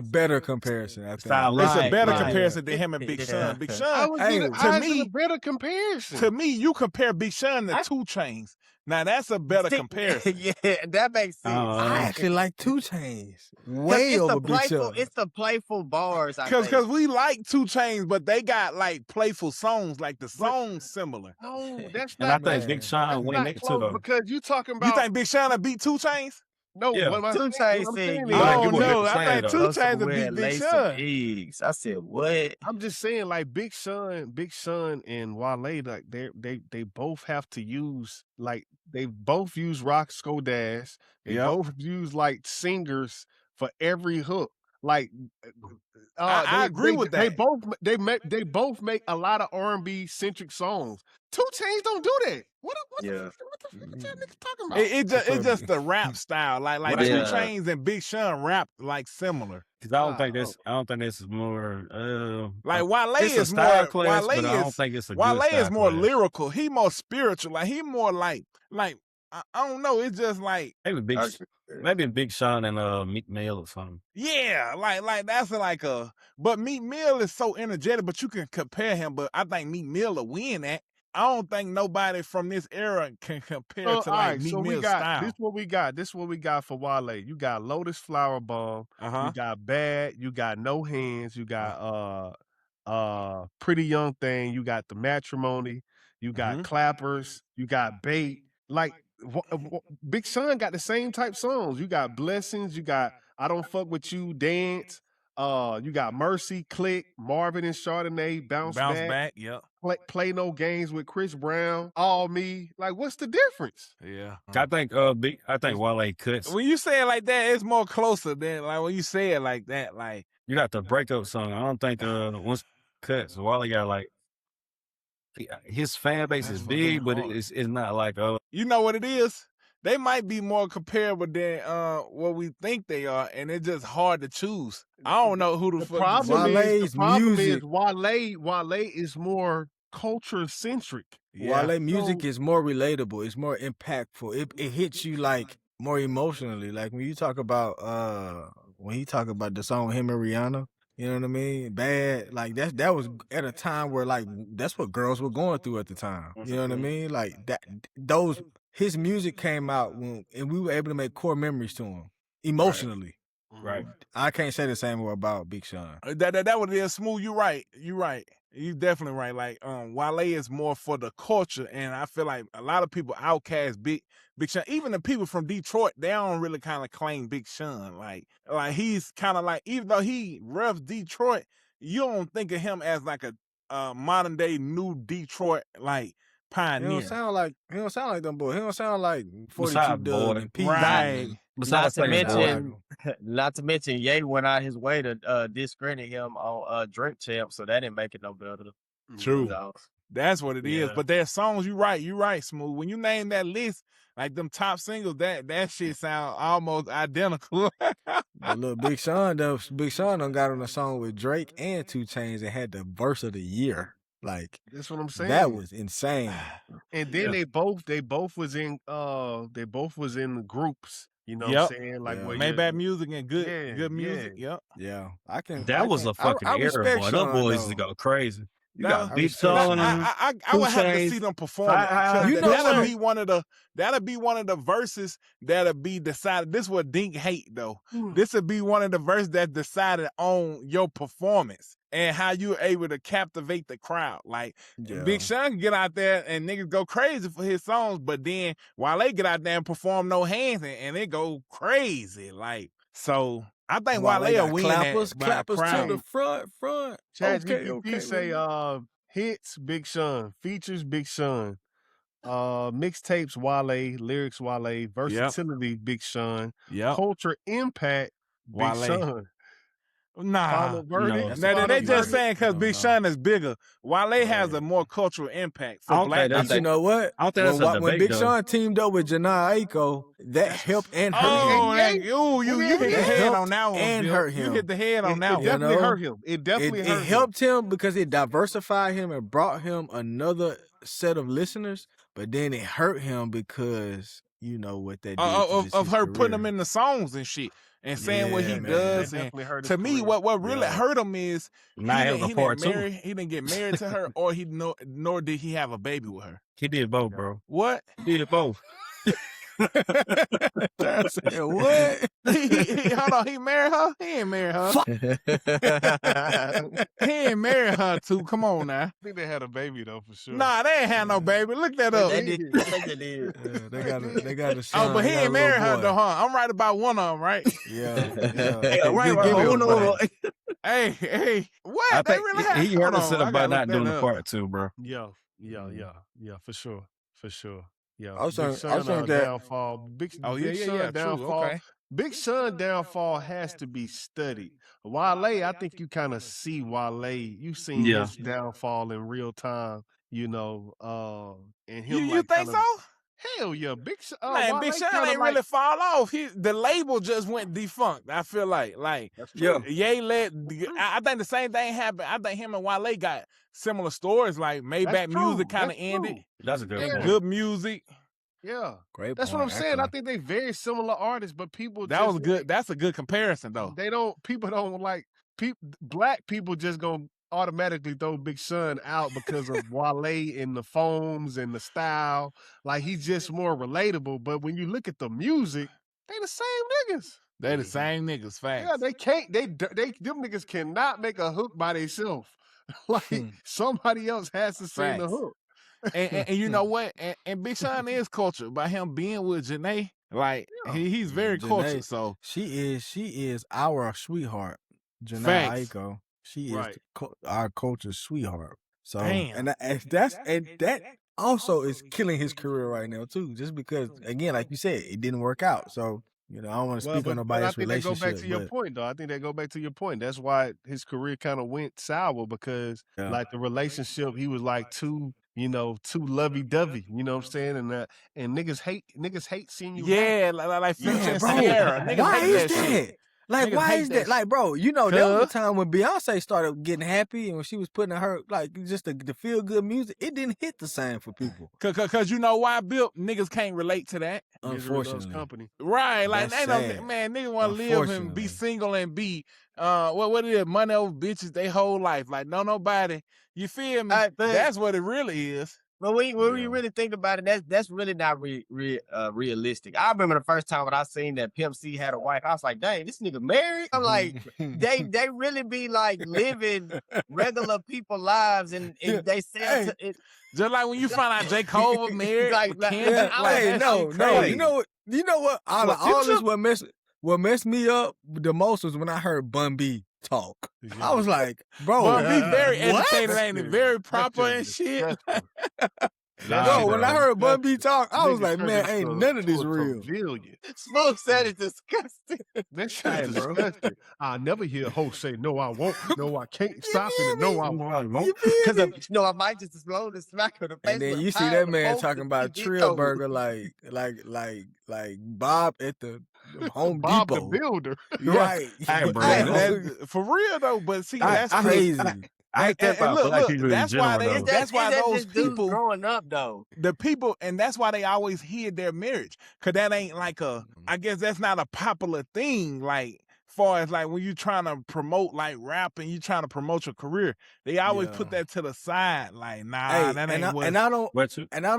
better comparison. I think. It's a better comparison than him and Big Sean. Big Sean, to me, a better comparison. To me, you compare Big Sean to 2 Chainz. Now that's a better comparison. Yeah, that makes sense. I actually like 2 Chainz way over Big Sean. It's the playful bars. Because we like 2 Chainz, but they got like playful songs, like the songs similar. No, that's and not. I think Big Sean win next to them. Because you talking about. You think Big Sean will beat 2 Chainz? No, yeah. 2 Chainz said, I don't know. I think 2 Chainz will beat Big Sean. I said, what? I'm just saying, like Big Sean and Wale, like they both have to use, like they both use Roscoe Dash. They both use like singers for every hook. Like I agree with that. They both make a lot of R&B centric songs. 2 Chainz don't do that. What the fuck y'all niggas talking about? It's just the rap style. Like 2 Chainz and Big Sean rap like similar. Because I don't think this is more like Wale is more class, Wale is, I don't think it's a Wale is more lyrical. He more spiritual. Like he more like I don't know. It's just like maybe Big Sean and Meek Mill or something. Yeah, like that's like a. But Meek Mill is so energetic, but you can compare him. But I think Meek Mill will win that. I don't think nobody from this era can compare to like Meek Mill's style. This is what we got for Wale. You got Lotus Flower Bomb. You got Bad. You got No Hands. You got Pretty Young Thing. You got The Matrimony. You got Clappers. You got Bait. Like Big Sean got the same type songs. You got Blessings. You got I Don't Fuck With You, Dance. You got Mercy, Click, Marvin and Chardonnay, Bounce Back. Yep. Play No Games with Chris Brown, All Me. Like, what's the difference? Yeah. I think Wale cuts. When you say it like that, it's more closer than like when you say it like that. Like you got the breakup song. I don't think once cuts. Wale got like his fan base is big, but it's not like you know what it is? they might be more comparable than what we think they are, and it's just hard to choose. I don't know who the fuck. The problem is Wale is more culture centric. Wale music is more relatable. It's more impactful. It hits you like more emotionally. Like when you talk about the song with him and Rihanna, you know what I mean? Bad. Like that was at a time where like that's what girls were going through at the time. You know what I mean? Like his music came out and we were able to make core memories to him emotionally. Right. I can't say the same about Big Sean. That would be a smooth. You're right. You definitely right. Like Wale is more for the culture, and I feel like a lot of people outcast Big Sean. Even the people from Detroit, they don't really kind of claim Big Sean. Like he's kind of like, even though he revs Detroit, you don't think of him as like a modern day new Detroit like pioneer. He don't sound like them boys. He don't sound like 42 Besides, Doug boy. and Peaky. Right. Not to mention, Ye went out his way to discredit him on Drink Champ, so that didn't make it no better. True. That's what it is. But there's songs, you right, Smooth. When you name that list, like them top singles, that shit sound almost identical. But look, Big Sean done got on a song with Drake and 2 Chainz and had the verse of the year. Like that's what I'm saying. That was insane. And then they both was in the groups. You know what I'm saying? Like Maybach Music and good music. Yep. Yeah. That was a fucking era, boy. Them boys used to go crazy. You got Big Sean. I would have to see them perform. That'll be one of the verses that'll be decided. This what Dink hate though. This would be one of the verses that decided on your performance and how you're able to captivate the crowd. Like Big Sean can get out there and niggas go crazy for his songs, but then while they get out there and perform No Hands and it go crazy. Like so. I think Wale will win clappers to the front. ChatGPT say hits Big Sean, features Big Sean, mixtapes Wale, lyrics Wale, versatility Big Sean, culture impact Big Sean. Nah, they just saying because Big Sean is bigger. Wale has a more cultural impact for black people. You know what? I don't think that's a debate, when Big Sean teamed up with Jhené Aiko, that helped and hurt him. You hit the head on that one. And hurt him. You hit the head on that one. It definitely hurt him. It helped him because it diversified him and brought him another set of listeners, but then it hurt him because you know what that did of her putting him in the songs and shit. And saying what he does, and to me, what really hurt him is he didn't get married to her, or nor did he have a baby with her. He did both, bro. What? He did both. What? Hold on, he married her? He ain't married her. He ain't married her too. Come on now. I think they had a baby though for sure. Nah, they ain't had no baby. Look that up. They did. I think they did. They got a son. Oh, but he ain't married her though, huh? I'm right about one of them, right? Hey, what? I they think really had. he heard us about not doing the part 2, bro. Yeah, for sure. Yeah, I was saying that downfall. Big Sean downfall. Okay. Big Sean downfall has to be studied. Wale, I think you kind of see Wale. You've seen his downfall in real time. You know, and him. You think so? Hell yeah, Big Sean. Man, Big Sean ain't really fall off. The label just went defunct. I feel like Ye let. I think the same thing happened. I think him and Wale got similar stories. Like Maybach Music kind of ended. That's a good point. Good music. Yeah, great. That's what I'm saying. I think they very similar artists, but people. That was good. That's a good comparison, though. People don't like. Black people just gonna automatically throw Big Sean out because of Wale and the phones and the style. Like he's just more relatable. But when you look at the music, they the same niggas. They the same niggas. Facts. Yeah, they can't. Them niggas cannot make a hook by themselves. Like somebody else has to sing the hook. and you know what? And Big Sean is cultured by him being with Jhené. Like he's very cultured. So she is our sweetheart, Jhené Aiko. She is our culture's sweetheart. So and that also is killing his career right now too. Just because again, like you said, it didn't work out. So you know, I don't want to speak on nobody's relationship. I think they go back to your point, though. I think they go back to your point. That's why his career kind of went sour because, like, the relationship, he was like too, you know, too lovey-dovey, you know what I'm saying? And niggas hate seeing you Yeah, like Future and Sierra. Niggas why hate is that shit. Like, Niggas why hate is that that? Like, shit. bro, you know, there was a time when Beyonce started getting happy and when she was putting her, like, just the feel-good music, it didn't hit the same for people. Cause you know why, Bill? Niggas can't relate to that. Unfortunately. Company. Right, like, That's ain't no, sad. man, niggas want to live and be single and be, what it is, money over bitches they whole life. Like, no nobody, you feel me? That's what it really is. But when you really think about it, that's really not realistic. I remember the first time when I seen that Pimp C had a wife, I was like, dang, this nigga married? I'm like, they really be like living regular people lives and they sell it. Just like when you find out J. Cole was married, no, you know what? All this what messed me up the most was when I heard Bun B talk. I was like, bro, Bun B very educated, ain't it? Very proper and shit. Bro, when I heard Bun B talk, I was like, man, ain't none of this real. Smooth said it's disgusting. That shit is disgusting. I never hear a host say, no, I won't. No, I can't stop it. And no, I won't. Because I might just explode and smack her in the face. And then you see that man talking about Trill Burger like Bob at the Home Bob Depot. the Builder. Right. Hey, bro. For real though, but see, that's crazy. I ain't that about black people in general. That's why those people growing up though. The people, and that's why they always hid their marriage, cause that ain't like I guess that's not a popular thing. Like, far as like when you trying to promote like rap and you trying to promote your career, they always put that to the side. Like, nah, that ain't what. And I don't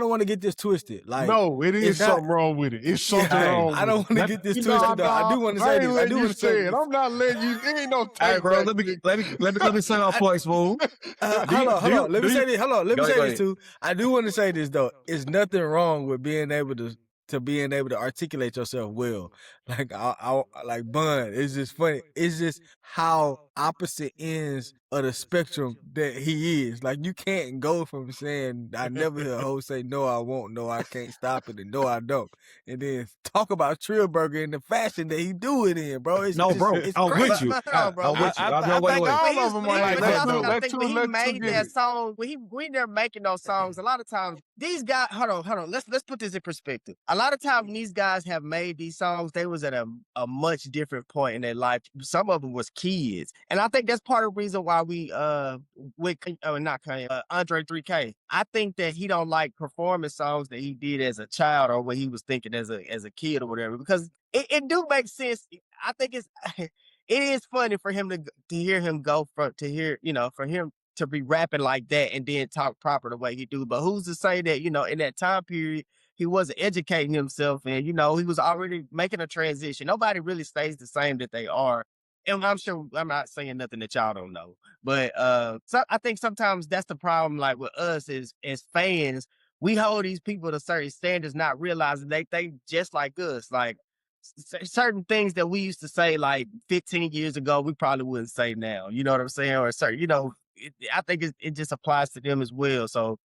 want to get this twisted. Like, no, it is something wrong with it. It's something wrong. I don't want to get this twisted. Though. I do want to say this. I do want to say it. I'm not letting you. It ain't no time. Hey, bro, let me say our points, fool. Hold on. Let me say this. Hold on. Let me say this too. I do want to say this though. It's nothing wrong with being able to articulate yourself well. Like I like Bun. It's just funny. It's just how opposite ends of the spectrum that he is. Like, you can't go from saying I never hear a host say no I won't, no I can't stop it, and no I don't, and then talk about Trill Burger in the fashion that he do it in, bro. It's no, just, bro. It's I'm crazy. with you. I'm with you. I think all of them are like that though. I think when he made that song, when they're making those songs, a lot of times these guys, hold on. Let's put this in perspective. A lot of times when these guys have made these songs, they was at a much different point in their life. Some of them was kids. And I think that's part of the reason why we, with Andre 3K, I think that he don't like performing songs that he did as a child or what he was thinking as a kid or whatever, because it do make sense. I think it is funny for him to hear him for him to be rapping like that and then talk proper the way he do. But who's to say that, in that time period, he wasn't educating himself and, he was already making a transition. Nobody really stays the same that they are. And I'm sure I'm not saying nothing that y'all don't know. But so I think sometimes that's the problem, like with us as fans, we hold these people to certain standards, not realizing they just like us. Like certain things that we used to say like 15 years ago, we probably wouldn't say now. You know what I'm saying? Or certain, I think it just applies to them as well. So,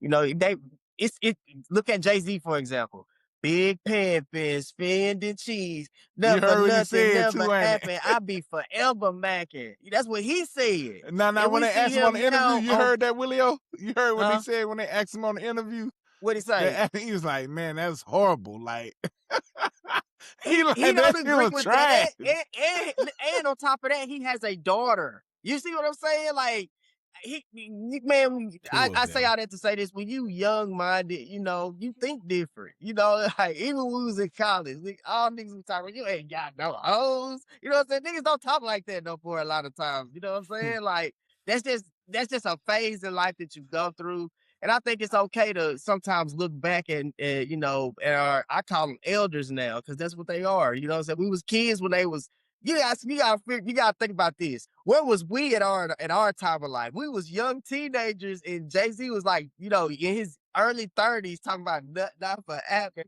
look at Jay-Z, for example. Big pan fin, spending cheese. Never nothing, never happen. I be forever macking. That's what he said. Now when they asked him on the interview, you heard that, Willie O? You heard what he said when they asked him on the interview? What'd he say? He was like, man, that's horrible. Like, he don't agree with trash. That. And on top of that, he has a daughter. You see what I'm saying? Like, I say all that to say this: when you young-minded, you think different. Like even when we was in college, all niggas we talking, you ain't got no hoes. You know what I'm saying? Niggas don't talk like that no more a lot of times. You know what I'm saying? Like that's just a phase in life that you go through. And I think it's okay to sometimes look back and I call them elders now, because that's what they are. You know what I'm saying? We was kids when they was. You gotta think about this. Where was we at our time of life? We was young teenagers, and Jay-Z was like, in his early 30s, talking about not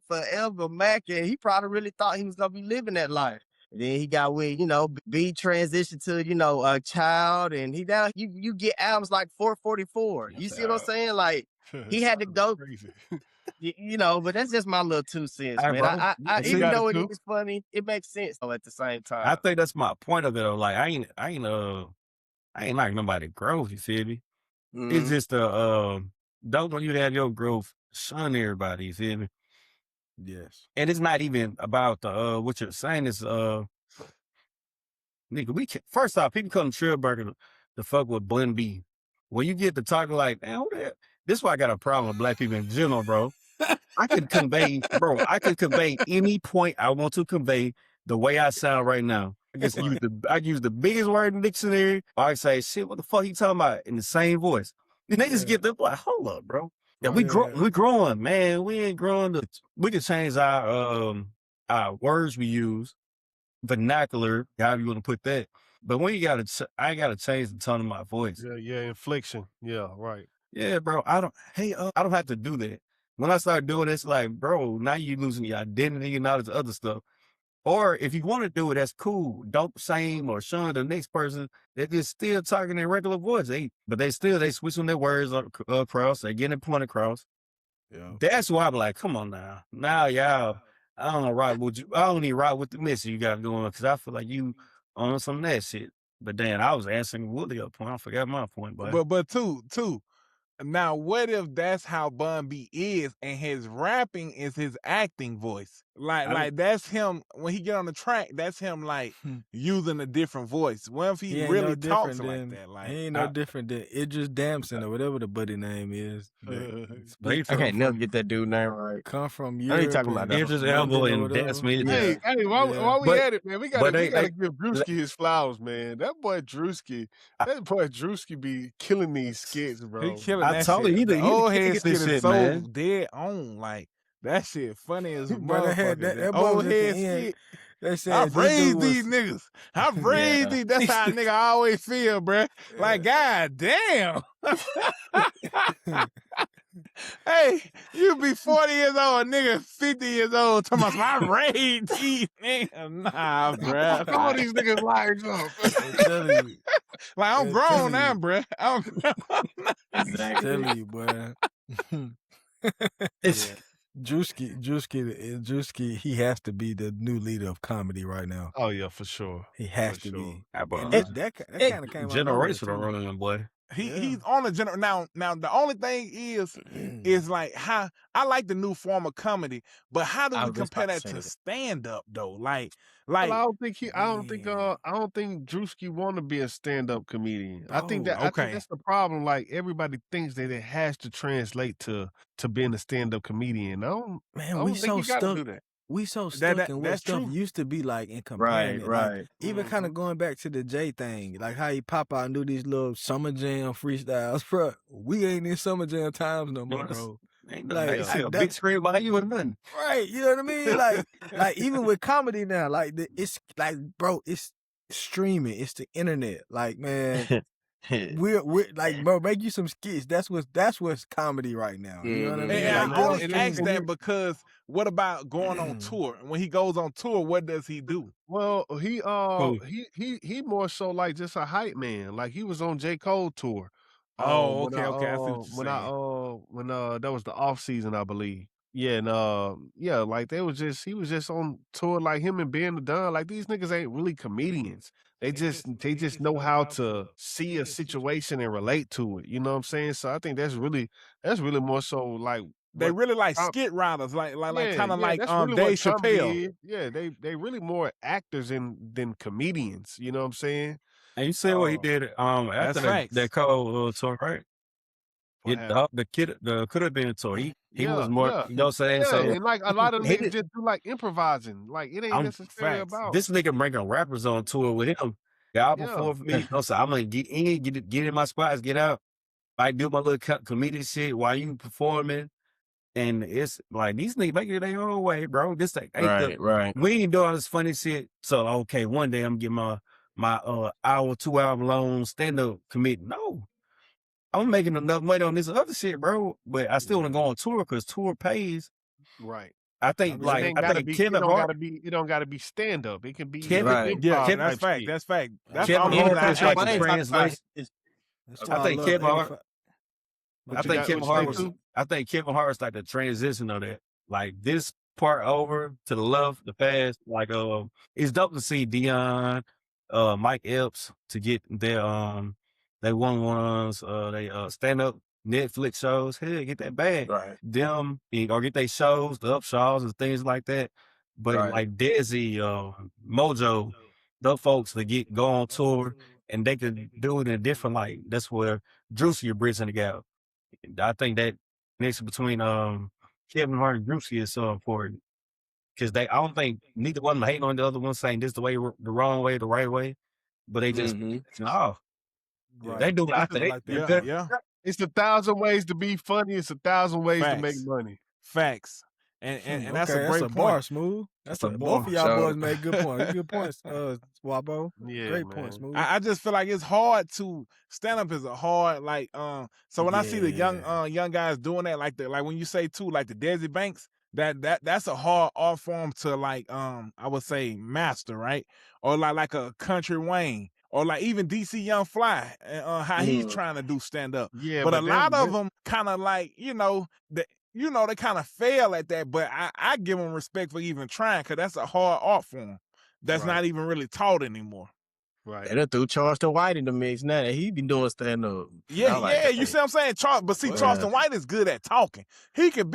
forever Mac, and he probably really thought he was gonna be living that life. And then he got with, B transitioned to, a child, and you get albums like 444. You see what I'm saying? Like he had to go. Crazy. But that's just my little 2 cents, man. I even though it is funny, it makes sense at the same time. I think that's my point of it. Like I ain't like nobody growth. You feel me? Mm-hmm. It's just don't want you to have your growth shun everybody. You feel me? Yes. And it's not even about the what you're saying is nigga, first off, people come to Trillburger to fuck with Blend B. When you get to talking like, man, this is why I got a problem with black people in general, bro. I could convey any point I want to convey the way I sound right now. I use the biggest word in the dictionary. I say, shit, what the fuck you talking about in the same voice? And they just get them like, hold up, bro. Yeah, we growing, man. We ain't growing. We can change our words we use, vernacular, however you want to put that. But when I gotta change the tone of my voice. Yeah, inflection. Yeah, right. Yeah, bro. I don't have to do that. When I start doing this, like, bro, now you losing your identity and all this other stuff. Or if you want to do it, that's cool. Don't shame or shun the next person. They're just still talking their regular voice. They switching their words across. They getting a point across. Yeah. That's why I'm like, come on now. Now, y'all, I don't even ride with the message you got going because I feel like you on some of that shit. But then I was answering Willie up point. I forgot my point, but too. Now, what if that's how Bun B is, and his rapping is his acting voice? Like that's him when he get on the track. That's him like using a different voice. What if he really talks like that? Like he ain't no different than Idris Damson or whatever the buddy name is. I can't never get that dude name right. Come from Europe. I ain't talking about that. Idris Elba and Damson. Hey, while we at it, man, we gotta give Druski his flowers, man. That boy Druski be killing these skits, bro. He killing that shit. The old head shit is so dead on. Like that shit funny as a motherfucker. That old head skit. They said, I've raised these niggas. I've raised these. That's how a nigga always feel, bruh. Like, god damn. Hey, you be 40 years old, nigga 50 years old, talking about I raised these niggas. Nah, bruh. All these niggas liars up. I'm telling you. Like, I'm grown now, bruh. I'm telling you, boy. Druski, he has to be the new leader of comedy right now. Oh yeah, for sure. He has to be. That kind of came generational running, boy. He's on the general now. The only thing is like how I like the new form of comedy, but how do we compare that to stand up though? Like well, I don't think Druski want to be a stand up comedian. I think that's the problem. Like everybody thinks that it has to translate to being a stand up comedian. We so stuck in what stuff used to be like in comparing right. Like, even kind of going back to the J thing, like how he pop out and do these little summer jam freestyles, bro. We ain't in summer jam times no more, bro. Like a big screen behind you and nothing. Right, you know what I mean? Like even with comedy now, like it's like, bro, it's streaming, it's the internet. Like, man, we're like, bro, make you some skits. That's what's comedy right now. You know what I mean? And I only ask that because what about going on tour? When he goes on tour, what does he do? Well, he more so like just a hype man. Like he was on J. Cole tour. Oh, okay. I see what you're saying. When that was the off season, I believe. Yeah, and like he was just on tour like him and Ben the Don. Like these niggas ain't really comedians. They just know how to see a situation and relate to it. You know what I'm saying? So I think that's really more so like they really like skit writers, like kind of like Dave Chappelle. Yeah, they really more actors than comedians. You know what I'm saying? And you said what he did after that Cole tour, right? The could have been a tour. He was more, you know what I'm saying? Yeah, so, and like a lot of niggas just do like improvising. Like it ain't necessarily about this nigga bringing rappers on tour with him. The album for me. You know, so I'm gonna get in my spots, get out. I do my little comedic shit while you performing. And it's like these niggas make it their own way, bro. This like right. We ain't doing all this funny shit. So okay, one day I'm getting my hour, 2 hour long stand-up committee. No. I'm making enough money on this other shit, bro. But I still want to go on tour because tour pays. Right. I think Kevin Hart. It don't gotta be stand up. It can be Kevin. Yeah, that's fact. That's fact. That's Kevin all I think Kevin Hart. I think Kevin Hart is like the transition of that. Like this part over to the left, the past. Like it's dope to see Dion, Mike Epps to get their they one-on-ones, they stand up Netflix shows. Hell, get that bag. Right. Them, or get their shows, the Upshaws and things like that. But Right. like Desi, Mojo, those folks that go on tour and they could do it in a different light. That's where Druski bridging the gap. I think that connection between Kevin Hart and Druski is so important. Because I don't think neither one of them hating on the other one, saying this the way, the wrong way, the right way. But they just, they do it after they. Yeah. It's 1,000 ways to be funny. It's 1,000 ways to make money. Facts. And that's okay, a great point. Bar, Smooth. That's a both of y'all boys made good points. Good points, Swabo. Yeah, great point, Smooth. I just feel like it's hard to stand up. Is a hard So when I see the young guys doing that, like when you say too, like the Desi Banks, that's a hard art form to I would say master, right? Or like a Country Wayne. Or like even DC Young Fly, how he's trying to do stand up. Yeah, but a lot of them kind of like they kind of fail at that. But I give them respect for even trying, because that's a hard art form that's not even really taught anymore. Right. They done threw Charleston White in the mix now that he been doing stand up. Yeah, you see what I'm saying? Charleston White is good at talking. He can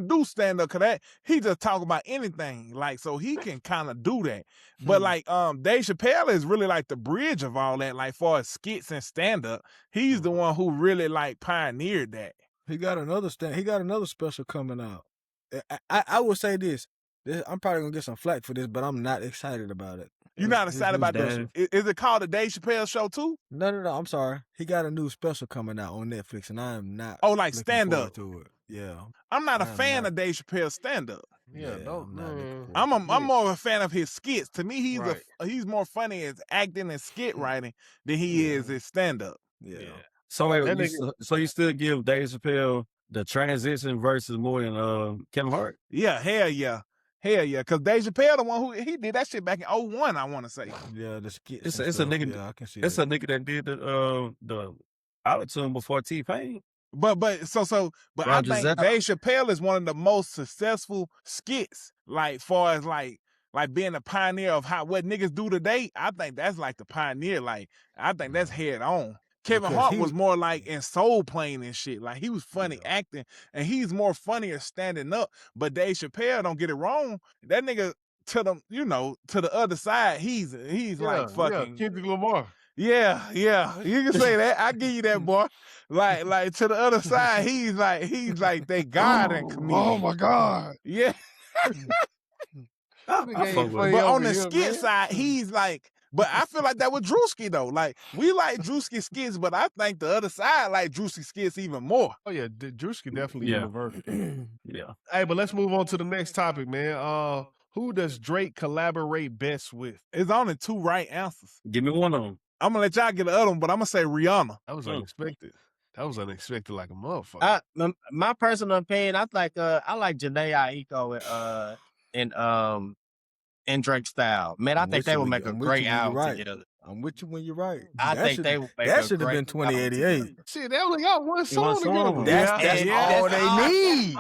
do stand up, because he just talk about anything. Like, so he can kind of do that. But like Dave Chappelle is really like the bridge of all that, like far as skits and stand up. He's the one who really like pioneered that. He got another special coming out. I will say this. I'm probably gonna get some flack for this, but I'm not excited about it. You're not excited about this? Is it called the Dave Chappelle Show too? No. I'm sorry. He got a new special coming out on Netflix, and I am not. Oh, like stand up to it. Yeah. I'm not a fan of Dave Chappelle's stand up. Yeah, I'm more of a fan of his skits. To me, he's more funny as acting and skit writing than he is as stand up. Yeah. So you still give Dave Chappelle the transition versus more than Kevin Hart? Yeah, hell yeah. Because Dave Chappelle, the one who he did that shit back in 2001, I want to say. Yeah, the skits. It's a nigga. Yeah, I can see it's a nigga that did the auto-tune before T-Pain. But I think Dave Chappelle is one of the most successful skits, like far as like being a pioneer of what niggas do today. I think that's like the pioneer. Like, I think that's head on. Kevin Hart was more like in soul playing and shit. Like, he was funny acting, and he's more funnier standing up. But Dave Chappelle, don't get it wrong, that nigga to the other side, he's like fucking Kendrick Lamar. Yeah, you can say that. I give you that, boy. Like to the other side, he's like that God and comedian. Oh my God. Yeah. But on the skit side, he's like. But I feel like that with Druski though. Like, we like Druski skits, but I think the other side like Druski skits even more. Oh yeah, Druski definitely universal. Yeah. Hey, but let's move on to the next topic, man. Who does Drake collaborate best with? It's only two right answers. Give me one of them. I'm gonna let y'all get the other one, but I'm gonna say Rihanna. That was unexpected. That was unexpected like a motherfucker. My personal opinion, I like Janae Aiko and Drake style. Man, I think they would make a great album together. I'm with you when you're right. I think they would make that should have been 2088. Shit, they only got one song together. That's all they need.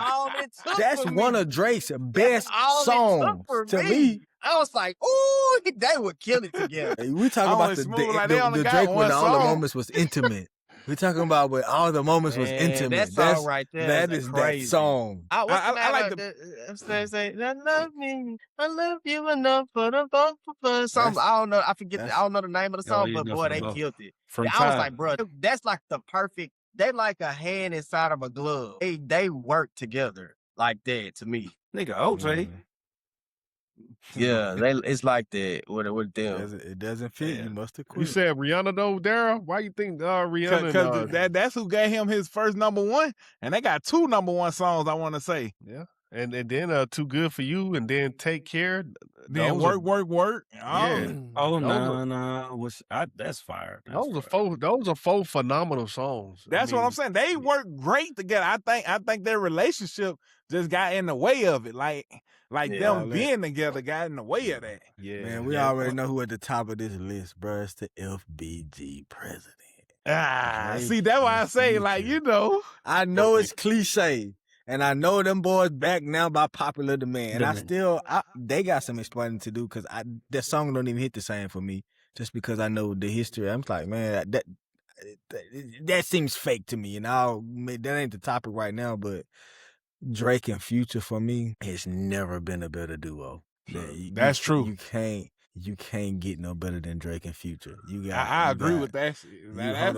That's one of Drake's best songs to me. I was like, ooh, they would kill it together. We talking about the Drake when all the moments was intimate. We talking about when all the moments was intimate. That song right there. That is crazy. That song. I like the say, I love me, I love you enough for the both of us. Something I don't know. I don't know the name of the song, but boy, they killed it. I was like, bro, that's like the perfect. They like a hand inside of a glove. They work together like that to me. Nigga, OJ. Yeah, it's like that with them. It doesn't fit. You must have quit. You said Rihanna though, Daryl? Why you think Rihanna? Because that's who gave him his first #1, and they got 2 #1 songs. I want to say. Yeah, and then Too Good for You, and then Take Care. Then work. Yeah. Oh no, that's fire. Those are 4 phenomenal songs. That's what I'm saying. They work great together. I think their relationship just got in the way of it. Like them being together got in the way of that. Yeah, man. We already know who at the top of this list, bro. It's the FBG president. See, that's why I say, like, I know it's cliche. And I know them boys back now by popular demand. And they got some explaining to do, because that song don't even hit the same for me. Just because I know the history. I'm like, man, that seems fake to me. And that ain't the topic right now, but Drake and Future for me has never been a better duo. That's true. You can't get no better than Drake and Future. I agree with that.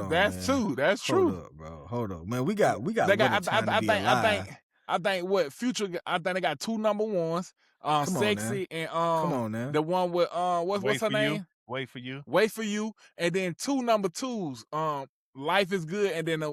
That's true. That's true. Hold up, bro. Hold up, man. We got. I think what Future. I think they got 2 number ones. Sexy and Come on now. the one with what's her name? Wait for you. Wait for you, and then 2 number 2s. Life is good, and then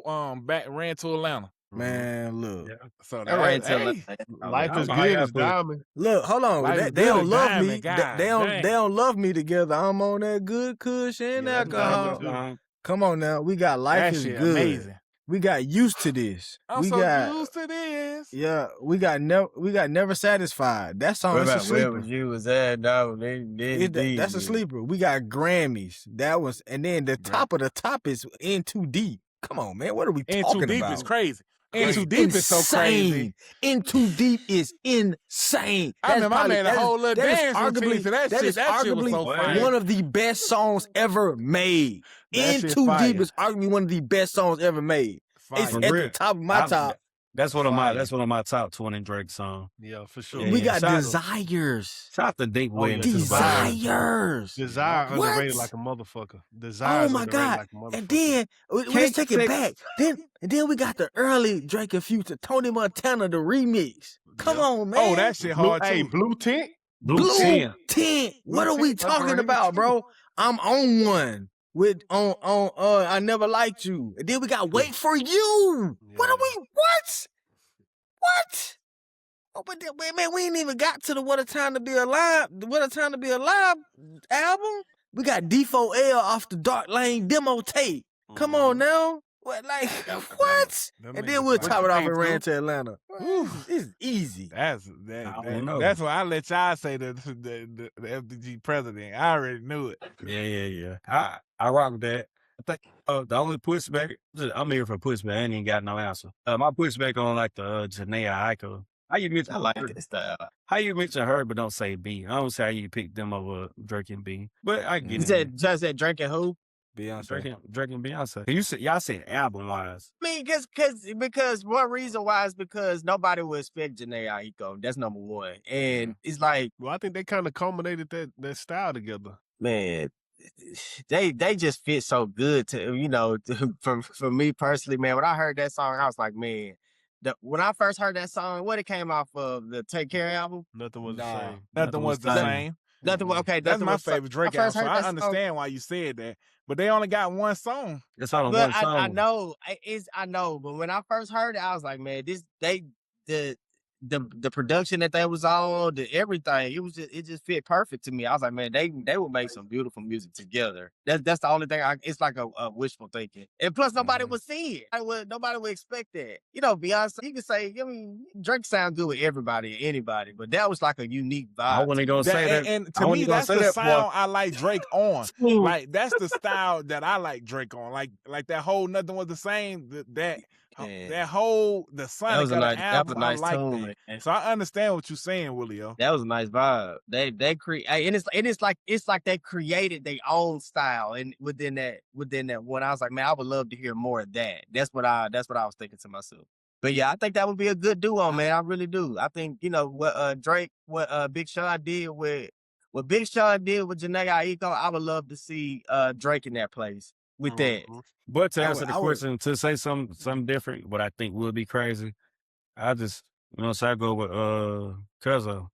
back ran to Atlanta. Man, look. Yeah. So Life is good as diamond. Look, hold on. They don't love me. They don't love me together. I'm on that good cushion alcohol. Come on now. We got Life is Good. Amazing. We got Used to This. I'm used to this. Yeah, we got Never Satisfied. That song is a sleeper. You was at, that's a sleeper. We got Grammys. That was, and then the top of the top is In Too Deep. Come on, man. What are we talking about? In Too Deep is crazy. In Too Deep is so crazy. In Too Deep is insane. I remember I made a whole little dance routine to that shit. That shit was so fire. One of the best songs ever made. In Too Deep is arguably one of the best songs ever made. It's at the top of my top. That's one of my top 20 Drake songs. Yeah, for sure. We got Desires. Shout out to Deep Williams. Desires. Desire underrated like a motherfucker. Desire. Oh my God. And then let's take it back. Then we got the early Drake and Future, Tony Montana, the remix. Come on, man. Oh, that shit hard too. Hey, Blue Tint. Blue Tint. What are we talking about, bro? I'm on one. With I Never Liked You. And then we got Wait for You. Yeah. What? Oh, but man, we ain't even got to the What a Time to Be Alive album. We got D4L off the Dark Lane demo tape. Come on now. What? And then we'll top it off and ran to Atlanta. It's easy. That's why I let y'all say the FDG president. I already knew it. Yeah. I rock that. I think the only pushback, I'm here for pushback. I ain't even got no answer. My pushback on like the Janae Aiko. How you mention? I like this style. How you mention her but don't say B? I don't say how you pick them over Drake and B. But I get it. Just said Drake and who? Beyonce. Drake and Beyonce. Y'all said album wise. I mean, because one reason why is because nobody would expect Janae Aiko. That's number one. And it's like, well, I think they kind of culminated that style together. Man, they just fit so good to, for me personally, man. When I heard that song, I was like, man, when I first heard that song, what it came off of the Take Care album? Nothing was the same. Nothing was the same. Okay, that's my favorite Drake album. So I understand why you said that, but they only got one song. That's all one song. I know, but when I first heard it, I was like, man, the production that they was on, everything, it just fit perfect to me. I was like, man, they would make some beautiful music together. That's the only thing. It's like a wishful thinking, and plus nobody would see it. Nobody would expect that. Beyonce, you can say, Drake sound good with everybody, anybody, but that was like a unique vibe. I wasn't gonna say that. And to me, that's the sound I like Drake on. Like that's the style that I like Drake on. Like that whole Nothing Was the Same. That whole the Sonic that was a nice I tune. Like that. So I understand what you're saying, Willie. That was a nice vibe. They create, and it's like they created their own style, and within that one, I was like, man, I would love to hear more of that. That's what I was thinking to myself. But yeah, I think that would be a good duo, man. I really do. I think what Big Sean did with Janae Aiko, I would love to see Drake in that place with that. But to answer the question, to say something different, what I think would be crazy, I just, so I go with Cuzzo,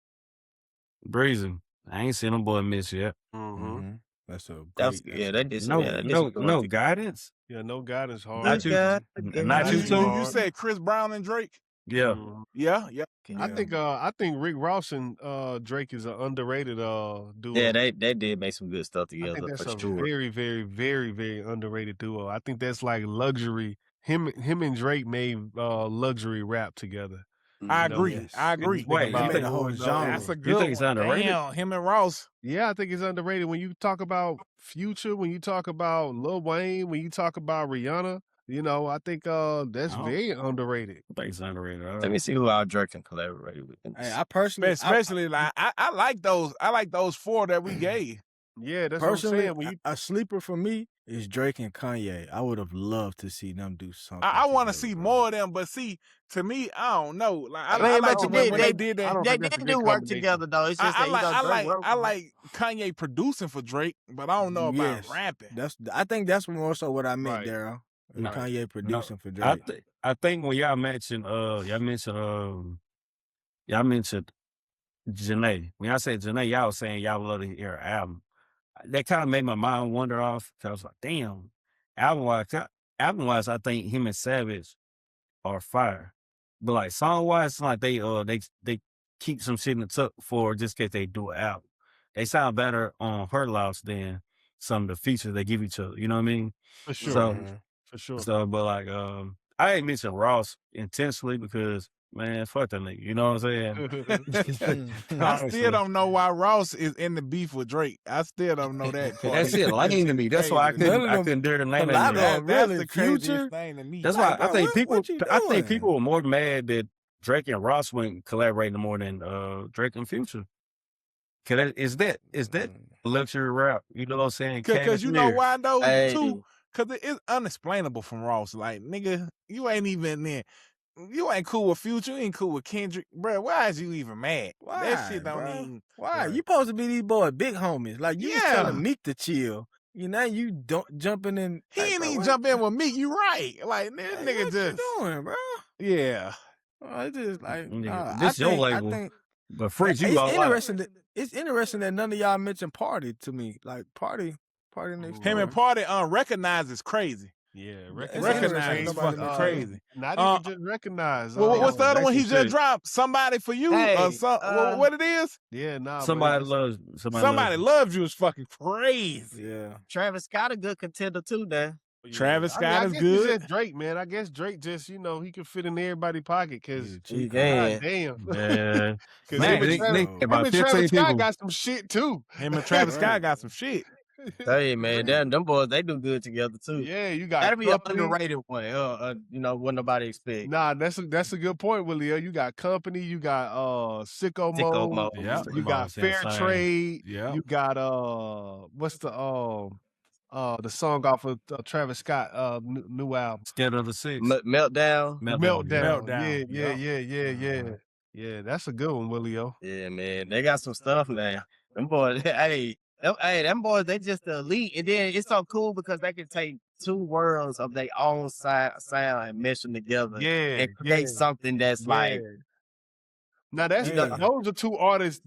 Breezing. I ain't seen them boy miss yet. Mm-hmm. That's a they did no guidance. Yeah, no guidance hard. Not you too. You said Chris Brown and Drake. Yeah. Yeah. I think Rick Ross and Drake is an underrated duo. Yeah, they did make some good stuff together. I think that's for a sure. very, very, very, very underrated duo. I think that's like luxury. Him and Drake made luxury rap together. I agree. Yes. I agree. Wait, you think the whole genre? That's a good You think it's one. underrated? Damn, him and Ross. Yeah, I think it's underrated. When you talk about Future, when you talk about Lil Wayne, when you talk about Rihanna, I think that's very underrated. I think it's underrated. Let me see who our Drake can collaborate with. Hey, I personally, especially I like those. I like those 4 that we gave. Yeah, that's what I'm saying. A sleeper for me is Drake and Kanye. I would have loved to see them do something. I want to together, see bro. more of them, but see, to me, I don't know. Like I mean, I but like you when they did. did I that. don't They think that's a did good do work combination. together though. It's just that I like Kanye producing for Drake, but I don't know about rapping. I think that's more so what I meant, Right. Daryl. No, Kanye producing for I Drake. I think when y'all mentioned Janae. When y'all said Janae, y'all was saying y'all love to hear her album. That kind of made my mind wander off. Cause I was like, damn, album wise, I think him and Savage are fire. But like song wise, it's like they keep some shit in the tuck for just cause they do an album. They sound better on Her Loss than some of the features they give each other. You know what I mean? For sure. So, for sure. So, but like, I ain't mention Ross intentionally because, man, fuck that nigga. You know what I'm saying? I still don't know why Ross is in the beef with Drake. I still don't know that part. That's it. Lame to me. That's why I couldn't dare to name that nigga. That's the craziest thing to me. That's why I think people were more mad that Drake and Ross went collaborating more than Drake and Future. Cause is that luxury rap? You know what I'm saying? Because you know why though? Hey. Too, because it's unexplainable from Ross. Like, nigga, you ain't even there. You ain't cool with Future. You ain't cool with Kendrick, bro. Why is you even mad? Why, that shit don't bro? even. Why? Bro. You supposed to be these boys big homies. Like you was telling Meek to chill. You know you don't jumping in. He ain't even jump in with Meek. You right? Like this nigga what just you doing, bro? Yeah. It's just like this your label. I think, but Fritz, you it's interesting. It's interesting that none of y'all mentioned Party to me. Like Party next. Him and Party unrecognized is crazy. Yeah, recognize is fucking crazy. Not even just recognize. Well, what's the other one he just dropped? Somebody for You or something? What it is? Yeah, nah. Somebody loves you is fucking crazy. Yeah. Travis Scott a good contender too, man. Travis Scott I is guess good. It's just Drake, man. I guess Drake just, he can fit in everybody's pocket because damn. Yeah. Because him and Travis Scott got some shit too. Him and Travis Scott got some shit. Hey man, them boys they do good together too. Yeah, you got that'd be an underrated one. What nobody expect. Nah, that's a good point, Willie. You got Company, you got Sicko Mode, you got Fair Trade, you got what's the song off of Travis Scott new album, Scared of the Six, Meltdown. Yeah, that's a good one, Willie. Yeah, man, they got some stuff now. Them boys, them boys, they just elite. And then it's so cool because they can take two worlds of their own sound and mesh them together and create something that's like. Now those are two artists.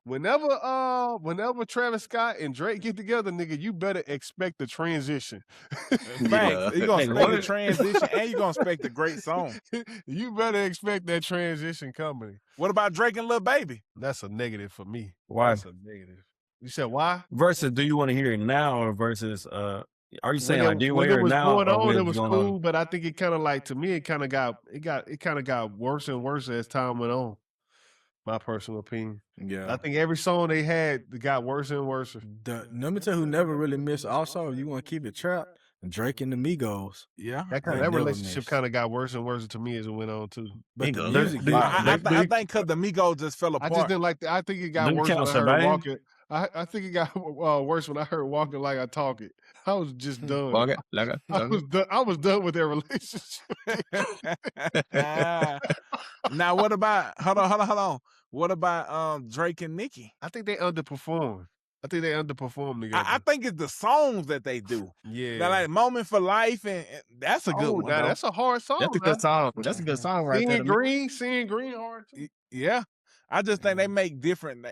Whenever Travis Scott and Drake get together, nigga, you better expect the transition. Facts. You're gonna expect the transition and you're gonna expect a great song. You better expect that transition coming. What about Drake and Lil Baby? That's a negative for me. Why? That's a negative. You said why? Versus, do you want to hear it now or versus are you saying do you want to hear it now? When it was going on, it was cool, but I think it kind of like, to me, it kind of got worse and worse as time went on. My personal opinion. Yeah, I think every song they had got worse and worse. Let me tell you who never really missed. Also, if you want to keep it trapped, Drake and the Migos. Yeah, that relationship kind of got worse and worse to me as it went on too. But the music, I think because the Migos just fell apart. I just didn't like. I think it got worse when I heard Walking. I think it got worse when I heard Walking Like I Talk It. I was just done. I was done with their relationship. Now what about hold on. What about Drake and Nicki? I think they underperformed. Together. I think it's the songs that they do. Yeah. That like Moment for Life and that's a good one. Now, that's a hard song. That's a good song. That's a good song right there. Seeing Green hard too. Yeah. I just think they make different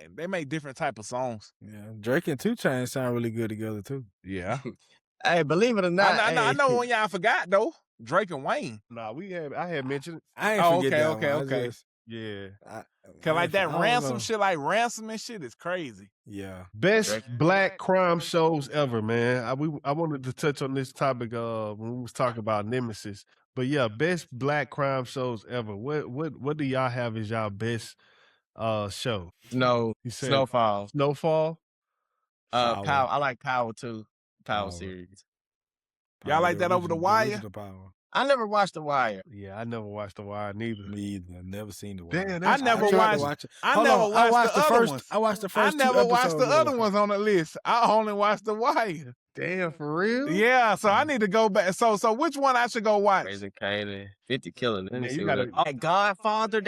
type of songs. Yeah. Drake and 2 Chainz sound really good together too. Yeah. Hey, believe it or not. I know when y'all forgot though. Drake and Wayne. Nah, I had mentioned it. I ain't forget that one. Okay. Yeah. Cause like that ransom shit, like ransom and shit is crazy. Yeah. Best black crime shows ever, man. I wanted to touch on this topic when we was talking about Nemesis. But yeah, best black crime shows ever. What do y'all have as y'all best show? Snowfall. Snowfall? Power. I like Power too. Power series. Y'all like that over The Wire? I never watched The Wire. Yeah, I never watched The Wire neither. Me either. Never seen The Wire. Damn, I never watched. I never watched the other ones. I watched the first. I never watched the other ones. ones on the list. I only watched The Wire. Damn, for real? Yeah, so I need to go back. So which one I should go watch? Raising Kanan, 50 Killing. Let me Man, see you what gotta- that Godfather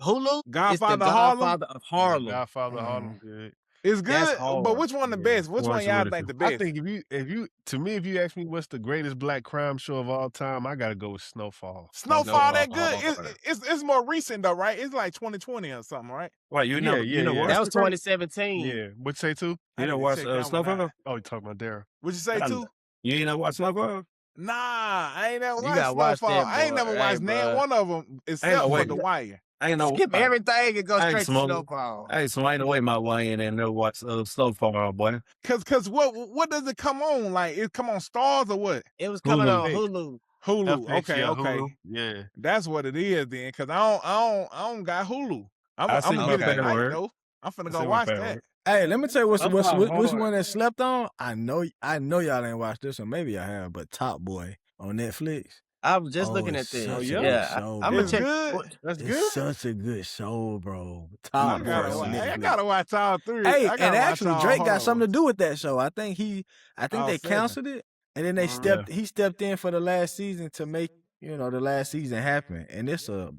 Hulu. It's the Godfather Harlem? Godfather of Harlem. Godfather Harlem, good. It's That's good, hard. but which one the Yeah. best? Which one y'all think the best? I think if you ask me what's the greatest black crime show of all time, I gotta go with Snowfall. Snowfall that good? It's more recent though, right? It's like 2020 or something, right? Wait, you know what? That was 2017. Yeah, what'd you say too? You know what's Snowfall? Oh, you talking about Daryl? What'd you say too? You ain't know what Snowfall? Nah, I ain't never You gotta watch watched Snowfall. that, I ain't boy. never Hey, watched none bro. one of them except for wait. The Wire. I ain't know. Skip everything and go Hey, straight to Smoke. Snowfall. Hey, so ain't no way my way in and know what's Snowfall, boy. Cause what does it come on? Like it come on Stars or what? It was coming Hulu. on Hulu. Hulu. FX, Okay, yeah, okay. Hulu. Yeah. That's what it is then. Cause I don't got Hulu. I'm see gonna my get it favorite tonight word. though. I'm finna I go see my watch favorite that. word. Hey, let me tell you which I'm sorry, hold on. one that slept on. I know y'all ain't watched this one. Maybe I have, but Top Boy on Netflix. I was just looking at it's this. such a yeah? good show, I'm bro. gonna check. Good. That's It's good. such a good show, bro. I Top Boy gotta, on watch, I Netflix. gotta watch all three. Hey, I gotta and watch actually all Drake got horror something to ones. do with that show. I think All they 7. canceled it, and then he stepped in for the last season to make the last season happen. And that's a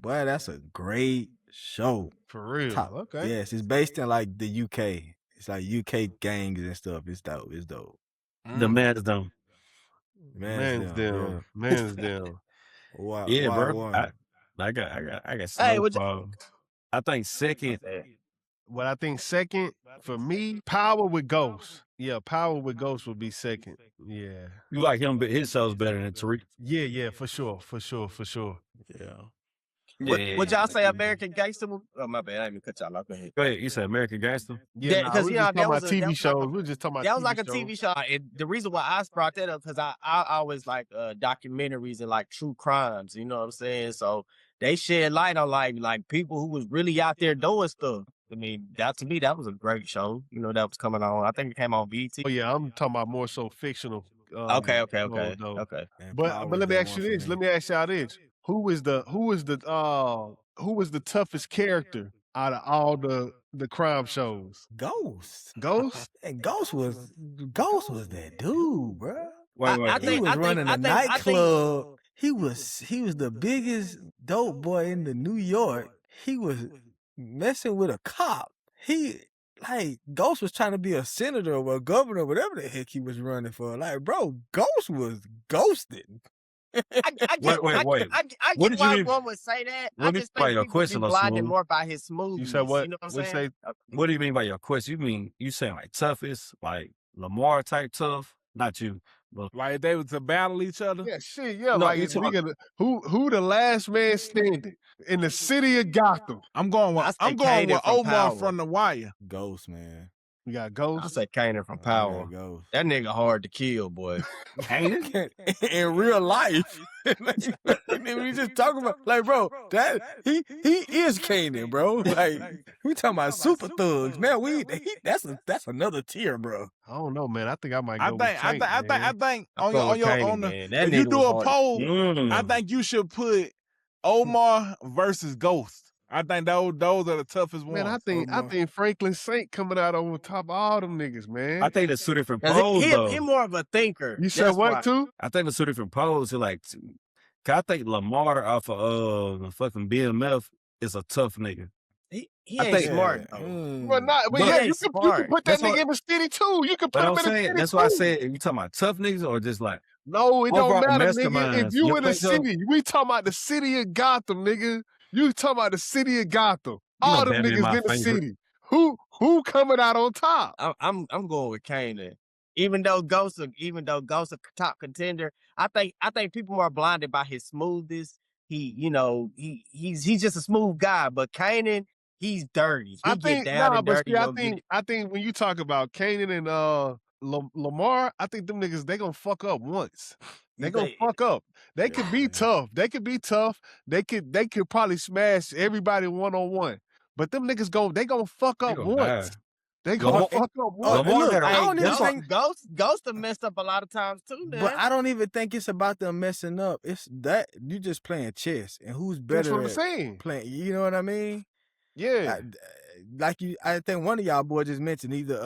great show. For real. Top. Okay. Yes, it's based in like the UK. It's like UK gangs and stuff. It's dope. It's dope. The man's done. Man's down. Man's down. Why, Yeah, why bro. one? I got Hey, Snowfall. I think second. What I think second for me, Power with Ghost. Yeah, Power with Ghost would be second. Yeah. You like him, but his show's better than Tariq. Yeah, for sure. Yeah. Would y'all say American Gangster? Oh, my bad. I didn't even cut y'all off. Go ahead. Go ahead. You said American Gangster? Yeah, Because, we you know, just talking that about was TV that was shows. like We're just talking about that was like a shows. TV show. The reason why I brought that up because I always like documentaries and like true crimes. You know what I'm saying? So they shed light on like people who was really out there doing stuff. I mean, to me that was a great show. You know, that was coming on. I think it came on BT. Oh yeah, I'm talking about more so fictional. Okay. though. Okay. Man, But Power let is me that ask you one for this. me. Let me ask y'all this. Who was the toughest character out of all the crime shows? Ghost. Ghost? And Ghost was that dude, bro. Wait. He was running a nightclub. He was the biggest dope boy in the New York. He was messing with a cop. Ghost was trying to be a senator or a governor, whatever the heck he was running for. Like, bro, Ghost was ghosted. I get Wait. I What get did why you- one would say that. I what did- just wait, think your people question be was blinded smooth. more by his smoothness. You said what? You know what I'm What saying? What do you mean by your question? You saying like toughest, like Lamar type tough? Not you, but Like they was to battle each other. Yeah, shit, yeah. No, like you if we talking- gonna, who the last man standing in the city of Gotham? I'm going I with say Kanan from Omar Power. from The Wire. Ghost, man. We got I Ghost. say Kanan from I Power. got Ghost. That nigga hard to kill, boy. In real life. We just talking about bro, that he is Kanan, bro. Like we talking about super thugs. Now that's another tier, bro. I don't know, man. I think I might I go think with I Tank, man. think I on fuck with your Kanan, on the man. That if you nigga do was a hard to poll, Mm. I think you should put Omar versus Ghost. I think those are the toughest ones. Man, I think Franklin Saint coming out on top of all them niggas, man. I think the two different 'Cause poles though. he more of a thinker. You said That's what why. too? I think the two different poles are like. 'Cause I think Lamar off of the fucking BMF is a tough nigga. He I ain't think- smart. But But yeah, he you ain't can smart. put that That's nigga what- in the city too. You can put But him I'm in the saying city that's why I too. said you talking about tough niggas or just like No, it overall don't matter, nigga. If masterminds. you You in the think so? city, we talking about the city of Gotham, nigga. You talking about the city of Gotham. All them Batman niggas my in the favorite. city. Who coming out on top? I'm going with Kanan. Even though Ghost a top contender, I think people are blinded by his smoothness. He's just a smooth guy, but Kanan, he's dirty. He get down and dirty. I think when you talk about Kanan and Lamar, I think them niggas they gonna fuck up once. They gonna fuck up. They could be tough. They could probably smash everybody 1-on-1. But them niggas gonna fuck up gonna once. die. They gonna fuck up. Look, I don't even think Ghost have messed up a lot of times too, man. But I don't even think it's about them messing up. It's that you just playing chess, and who's better That's what I'm at saying. playing. You know what I mean? Yeah. I think one of y'all boys just mentioned either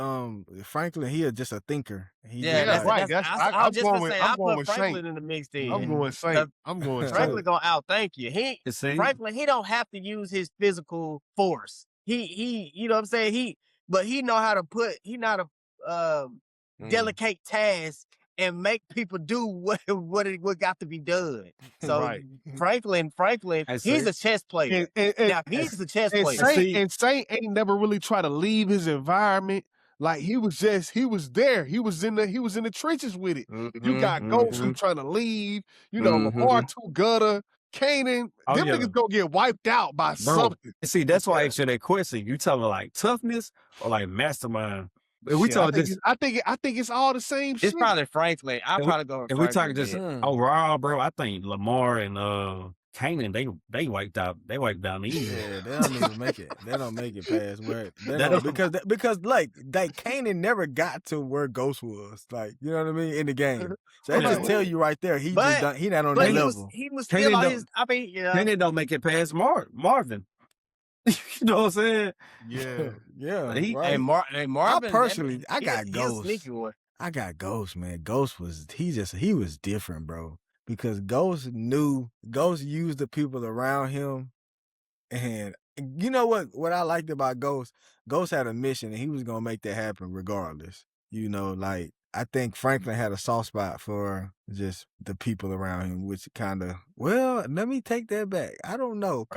Franklin. He is just a thinker. That's right. I was just gonna say I put with Franklin Saint. in the mix. Then I'm going Saint. Franklin gonna outthink you. Franklin, he don't have to use his physical force. He you know what I'm saying? But he know how to delegate tasks and make people do what got to be done. So Right. Franklin, he's a chess player. Now he's a chess player. And Saint ain't never really tried to leave his environment. Like he was there. He was in the trenches with it. You got Ghost who trying to leave. You know, Lamar too gutter. Kanan, them niggas gonna get wiped out by something. See, that's why I asked you that question. You talking like toughness or like mastermind? If we I think it's all the same shit. It's probably Franklin. I'll probably go with If Franklin. we talking just overall, bro, I think Lamar and Kanan, they wiped out. They wiped down the easy. Yeah, they don't even make it. They don't make it past where because like Kanan never got to where Ghost was. Like, you know what I mean, in the game. So that just tell you right there, he not on that level. He was still on his. I mean, Kanan don't make it past Marvin. You know what I'm saying? Yeah. Right. Marvin. I got Ghost. Sneaky one. I got Ghost, man. Ghost was he was different, bro. Because Ghost used the people around him, and you know what I liked about Ghost? Ghost had a mission, and he was gonna make that happen regardless. You know, like I think Franklin had a soft spot for just the people around him, which kind of let me take that back. I don't know,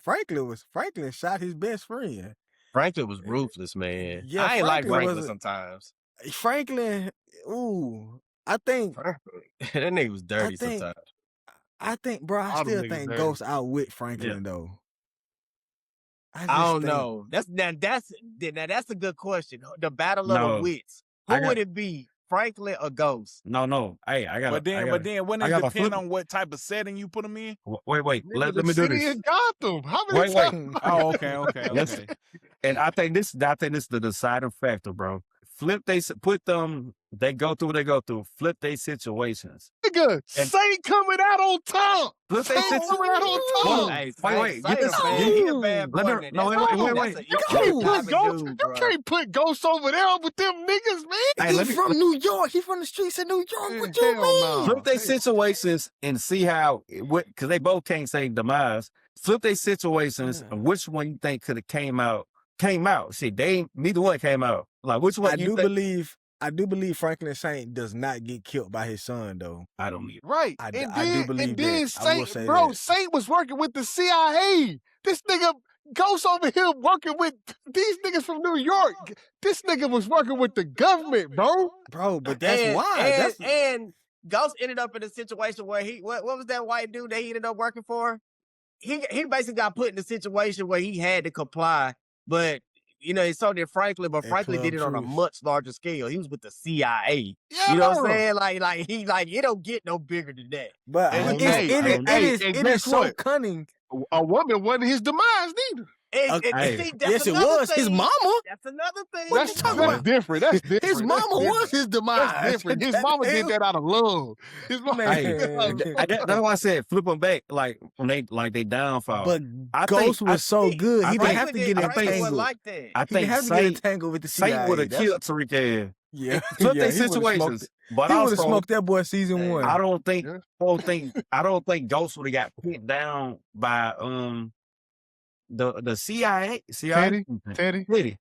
Franklin shot his best friend. Franklin was ruthless, man. Yeah, I ain't like Franklin sometimes. Franklin, I think that nigga was dirty sometimes. I think, bro, I still think Ghost outwit Franklin though. I don't know. That's a good question. The battle of the wits. Who would it be, Franklin or Ghost? No. Hey, I got. But then, wouldn't it depend on what type of setting you put them in? Wait. Let me do City this. of Gotham. How many times? Oh, okay. And I think this is the deciding factor, bro. They go through what they go through. Flip their situations. Nigga, Saint coming out on top. Flip their situations. Coming out on top. Wait. He a bad boy. Wait. You can't put Ghost over there with them niggas, man. He's from New York. He's from the streets of New York. What you mean? Flip their situations and see how, because they both can't say demise. Flip their situations and which one you think could have came out. See, neither one came out. Like, which one? I do believe Franklin Saint does not get killed by his son, though. I don't either. Right. I do believe that. Saint was working with the CIA. This nigga Ghost over here working with these niggas from New York. This nigga was working with the government, bro. Bro, but that's why. And Ghost ended up in a situation where what was that white dude that he ended up working for? He basically got put in a situation where he had to comply, but you know, so did Franklin, but Franklin did it on a much larger scale. He was with the CIA. Yeah. You know what I'm saying? Like it don't get no bigger than that. But it is so cunning. A woman wasn't his demise neither. Yes, it was. His mama. That's another thing. That's different. That's different. His mama was his demise. That's different. His mama did that out of love. His mama. That's why I said flip them back, like when they downfall. But Ghost was so good. He didn't have to get entangled. Like that. I think Saint with the CIA. Saint would have killed Tariq ass. Yeah, flip their situations. But he would have smoked that boy season 1. I don't think Ghost would have got pinned down by the CIA. Teddy.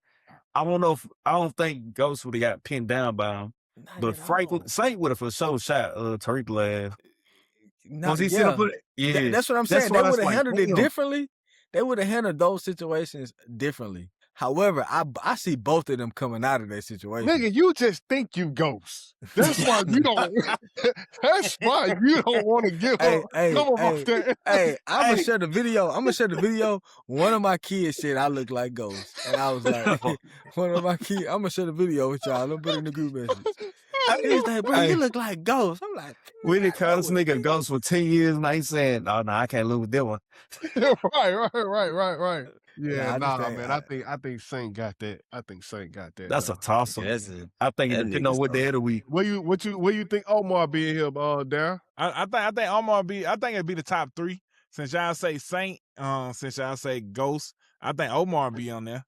I don't think Ghost would have got pinned down by him. But Franklin Saint would have for sure shot Tariq last. That's what I'm saying. They would have handled it differently. They would have handled those situations differently. However, I see both of them coming out of that situation. Nigga, you just think you Ghost. That's why you don't. That's why you don't want to give up. Hey, I'm gonna share the video. One of my kids said I look like Ghost, and I was like, one of my kids. I'm gonna share the video with y'all. Don't put it in the group message. He's like, bro, you look like Ghost. I'm like, we didn't call this nigga Ghost for 10 years, and I ain't saying, oh no, I can't live with that one. Right. Yeah, I just nah, think man. I think Saint got that. I think Saint got that. That's though. a toss up. I think it depends on what day of the week. Where you think Omar being here, Darryl? I think Omar I think it'd be the top 3. Since y'all say Saint, since y'all say Ghost, I think Omar be on there.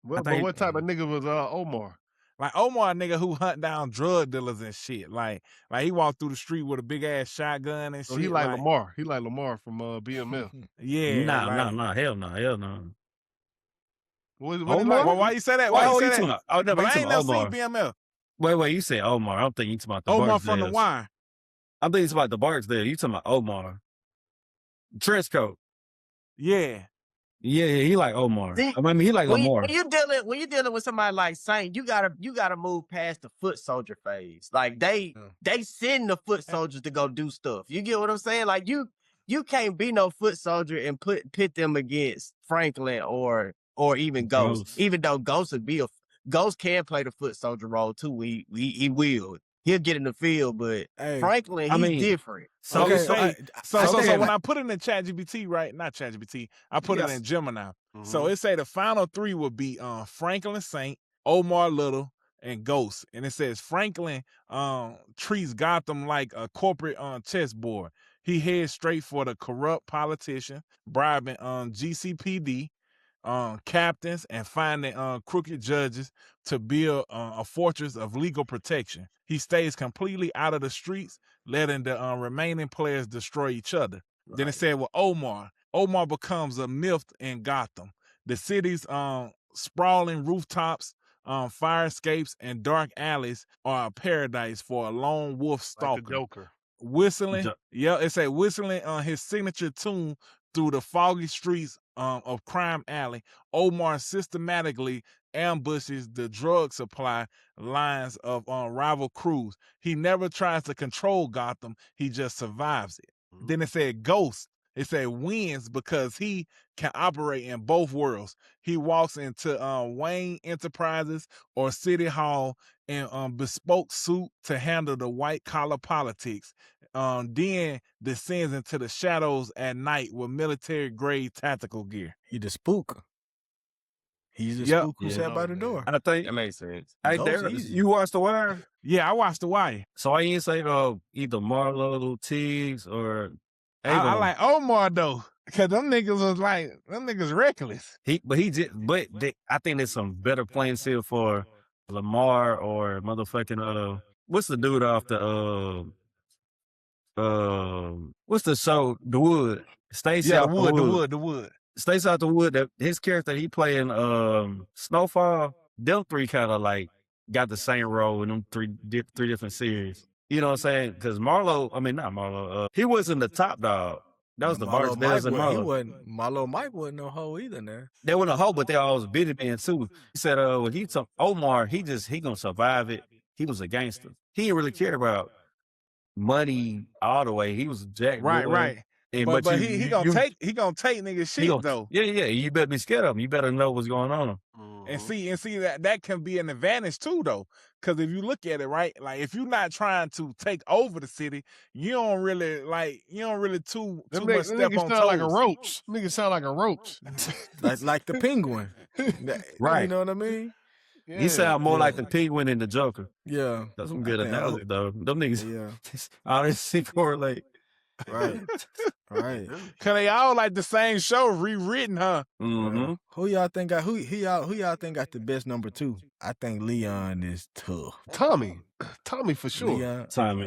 But what type of nigga was Omar? Like Omar, a nigga who hunt down drug dealers and shit. Like he walked through the street with a big ass shotgun and shit. So he like Lamar. He like Lamar from BMF. Yeah. Nah, hell no. What Omar? Well, why you say that? Why you say that? Oh, no, I ain't never seen Omar. BMF. Wait, you say Omar. I don't think you talking about the Omar Barksdales. from the Wire. I'm thinking it's about the Barksdale. You talking about Omar. Trench coat. Yeah. Yeah, he like Omar. See, I mean, he like Lamar. When you dealing with somebody like Saint, you gotta move past the foot soldier phase. Like they send the foot soldiers to go do stuff. You get what I'm saying? Like you can't be no foot soldier and pit them against Franklin or even Ghost. Even though Ghost can play the foot soldier role too. He will. He'll get in the field, but Franklin, he's different. So when I put it in ChatGPT, right? Not ChatGPT, I put it in Gemini. So it say the final 3 would be Franklin Saint, Omar Little, and Ghost. And it says Franklin treats Gotham like a corporate chessboard. He heads straight for the corrupt politician, bribing GCPD captains and finding crooked judges to build a fortress of legal protection. He stays completely out of the streets, letting the remaining players destroy each other. Right. Then it said, well, Omar becomes a myth in Gotham. The city's sprawling rooftops, fire escapes, and dark alleys are a paradise for a lone wolf stalker. Like the Joker. Whistling, it said whistling on his signature tune through the foggy streets of Crime Alley. Omar systematically ambushes the drug supply lines of rival crews. He never tries to control Gotham. He just survives it. Mm-hmm. Then it said Ghost. It said wins because he can operate in both worlds. He walks into Wayne Enterprises or City Hall in bespoke suit to handle the white collar politics. Then descends into the shadows at night with military grade tactical gear. He the spook. He's the spook who sat by the door. I think that makes sense. Hey, you watched The Wire? Yeah, I watched The Wire. So I ain't say either Marlo, Tiggs, or I like Omar though, because them niggas reckless. I think there's some better playing field for Lamar or motherfucking what's the dude off the what's the show? The Wood. Stacey out the Wood. Stacey out the Wood. That his character he playing Snowfall. Them 3 kind of like got the same role in them three different series. You know what I'm saying? Because not Marlo. He wasn't the top dog. That was the Barksdales and Marlo. Marlo Mike wasn't no hoe either there. They wasn't a hoe, but they always bit it in too. He said, when he took Omar, he gonna survive it. He was a gangster. He didn't really care about money all the way. He was a jack. Right. And, but he gonna take niggas shit though. Yeah. You better be scared of him. You better know what's going on. And see that can be an advantage too though. Because if you look at it, right, like if you're not trying to take over the city, you don't really too much step on toes. Like a roach. Niggas sound like a roach. like the penguin. Right. You know what I mean? Yeah. He sound more like the penguin and the Joker. Yeah. That's some good analogy though. Them niggas honestly correlate. Right. Cause they all like the same show rewritten, huh? Mm-hmm. Who y'all think got the best number 2? I think Leon is tough. Tommy for sure. Leon, Tommy.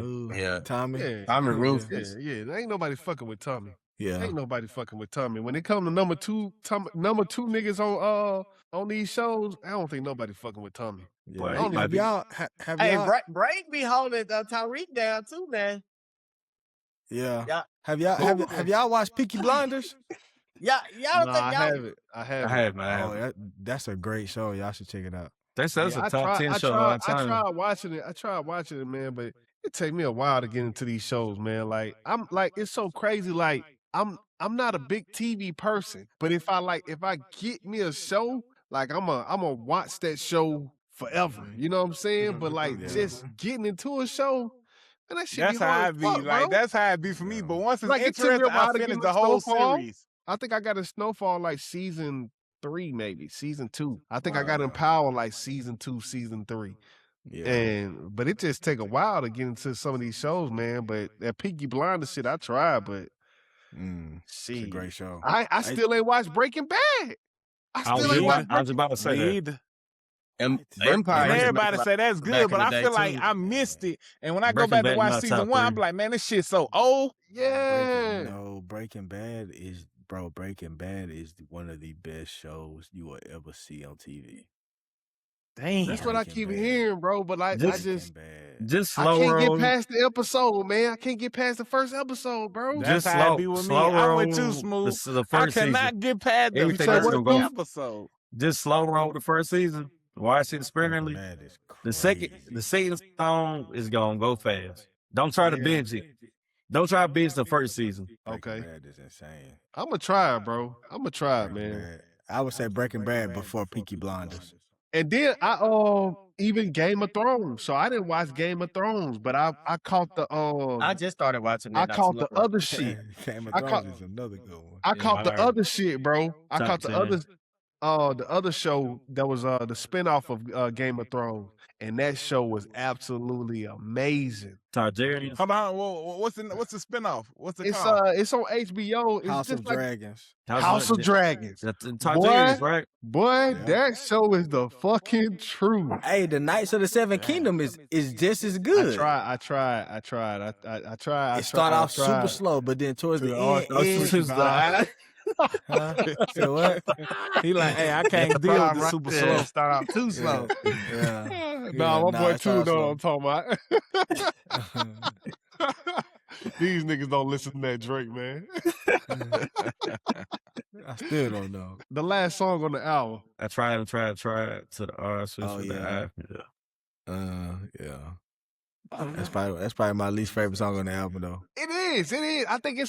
Tommy. Yeah. Tommy Rufus. Yeah. There ain't nobody fucking with Tommy. Yeah. Ain't nobody fucking with Tommy. When it come to number 2 niggas on these shows, I don't think nobody fucking with Tommy. Yeah. Have y'all Break be holding Tyreek down too, man. Yeah. Have y'all watched Peaky Blinders? Y'all don't think y'all? I haven't. Oh, that's a great show. Y'all should check it out. That's a top 10 show all the time. I tried watching it, man, but it take me a while to get into these shows, man. Like it's so crazy. Like I'm not a big TV person, but if I get me a show, like I'm a watch that show forever. You know what I'm saying? But just getting into a show. And that shit that's how I be. That's how it be for me. But once it's interesting, I finish the whole series. I think I got a Snowfall season 3, maybe season 2. I think I got in Power like season 2, season 3. Yeah. But it just take a while to get into some of these shows, man. But that Peaky Blinders shit, I tried, but it's a great show. I still ain't watched Breaking Bad. I was about to say that. Empire. And everybody say that's good, but I feel like I missed it. And when I go back to watch season 1, I'm like, man, this shit's so old. Yeah. Breaking Bad is one of the best shows you will ever see on TV. Damn. That's what I keep hearing, bro. But I just slow I can't roll. get past the episode, man. I can't get past the first episode, bro. That's how it be with me. I went too smooth. I cannot get past the first episode. Just slow roll the first season. Watch it sparingly. The second song is gonna go fast. Don't try to binge it. Don't try to binge the first season. Okay. Bad is insane. I'm gonna try it, bro. I'm gonna try it, man. I would say Breaking Bad before Peaky Blinders. And then I even Game of Thrones. So I didn't watch Game of Thrones, but I caught the I just started watching it. I caught the other shit. Game of Thrones is another good one. I caught the other shit, bro. I caught the other show that was the spinoff of Game of Thrones, and that show was absolutely amazing. Targaryen. Hold on, what's the spinoff? What's it called? It's on HBO. It's House just of like Dragons. House of Dragons. Targaryens, right? Boy, that show is the fucking truth. Hey, the Knights of the Seven Kingdom is just as good. I tried. It start off super slow, but then towards the end, So what? He like, hey, I can't deal with the super slow. Start off too slow. My boy too know what I'm talking about. These niggas don't listen to that Drake, man. I still don't know. The last song on the album. I tried to the R. That's probably my least favorite song on the album, though. It is. I think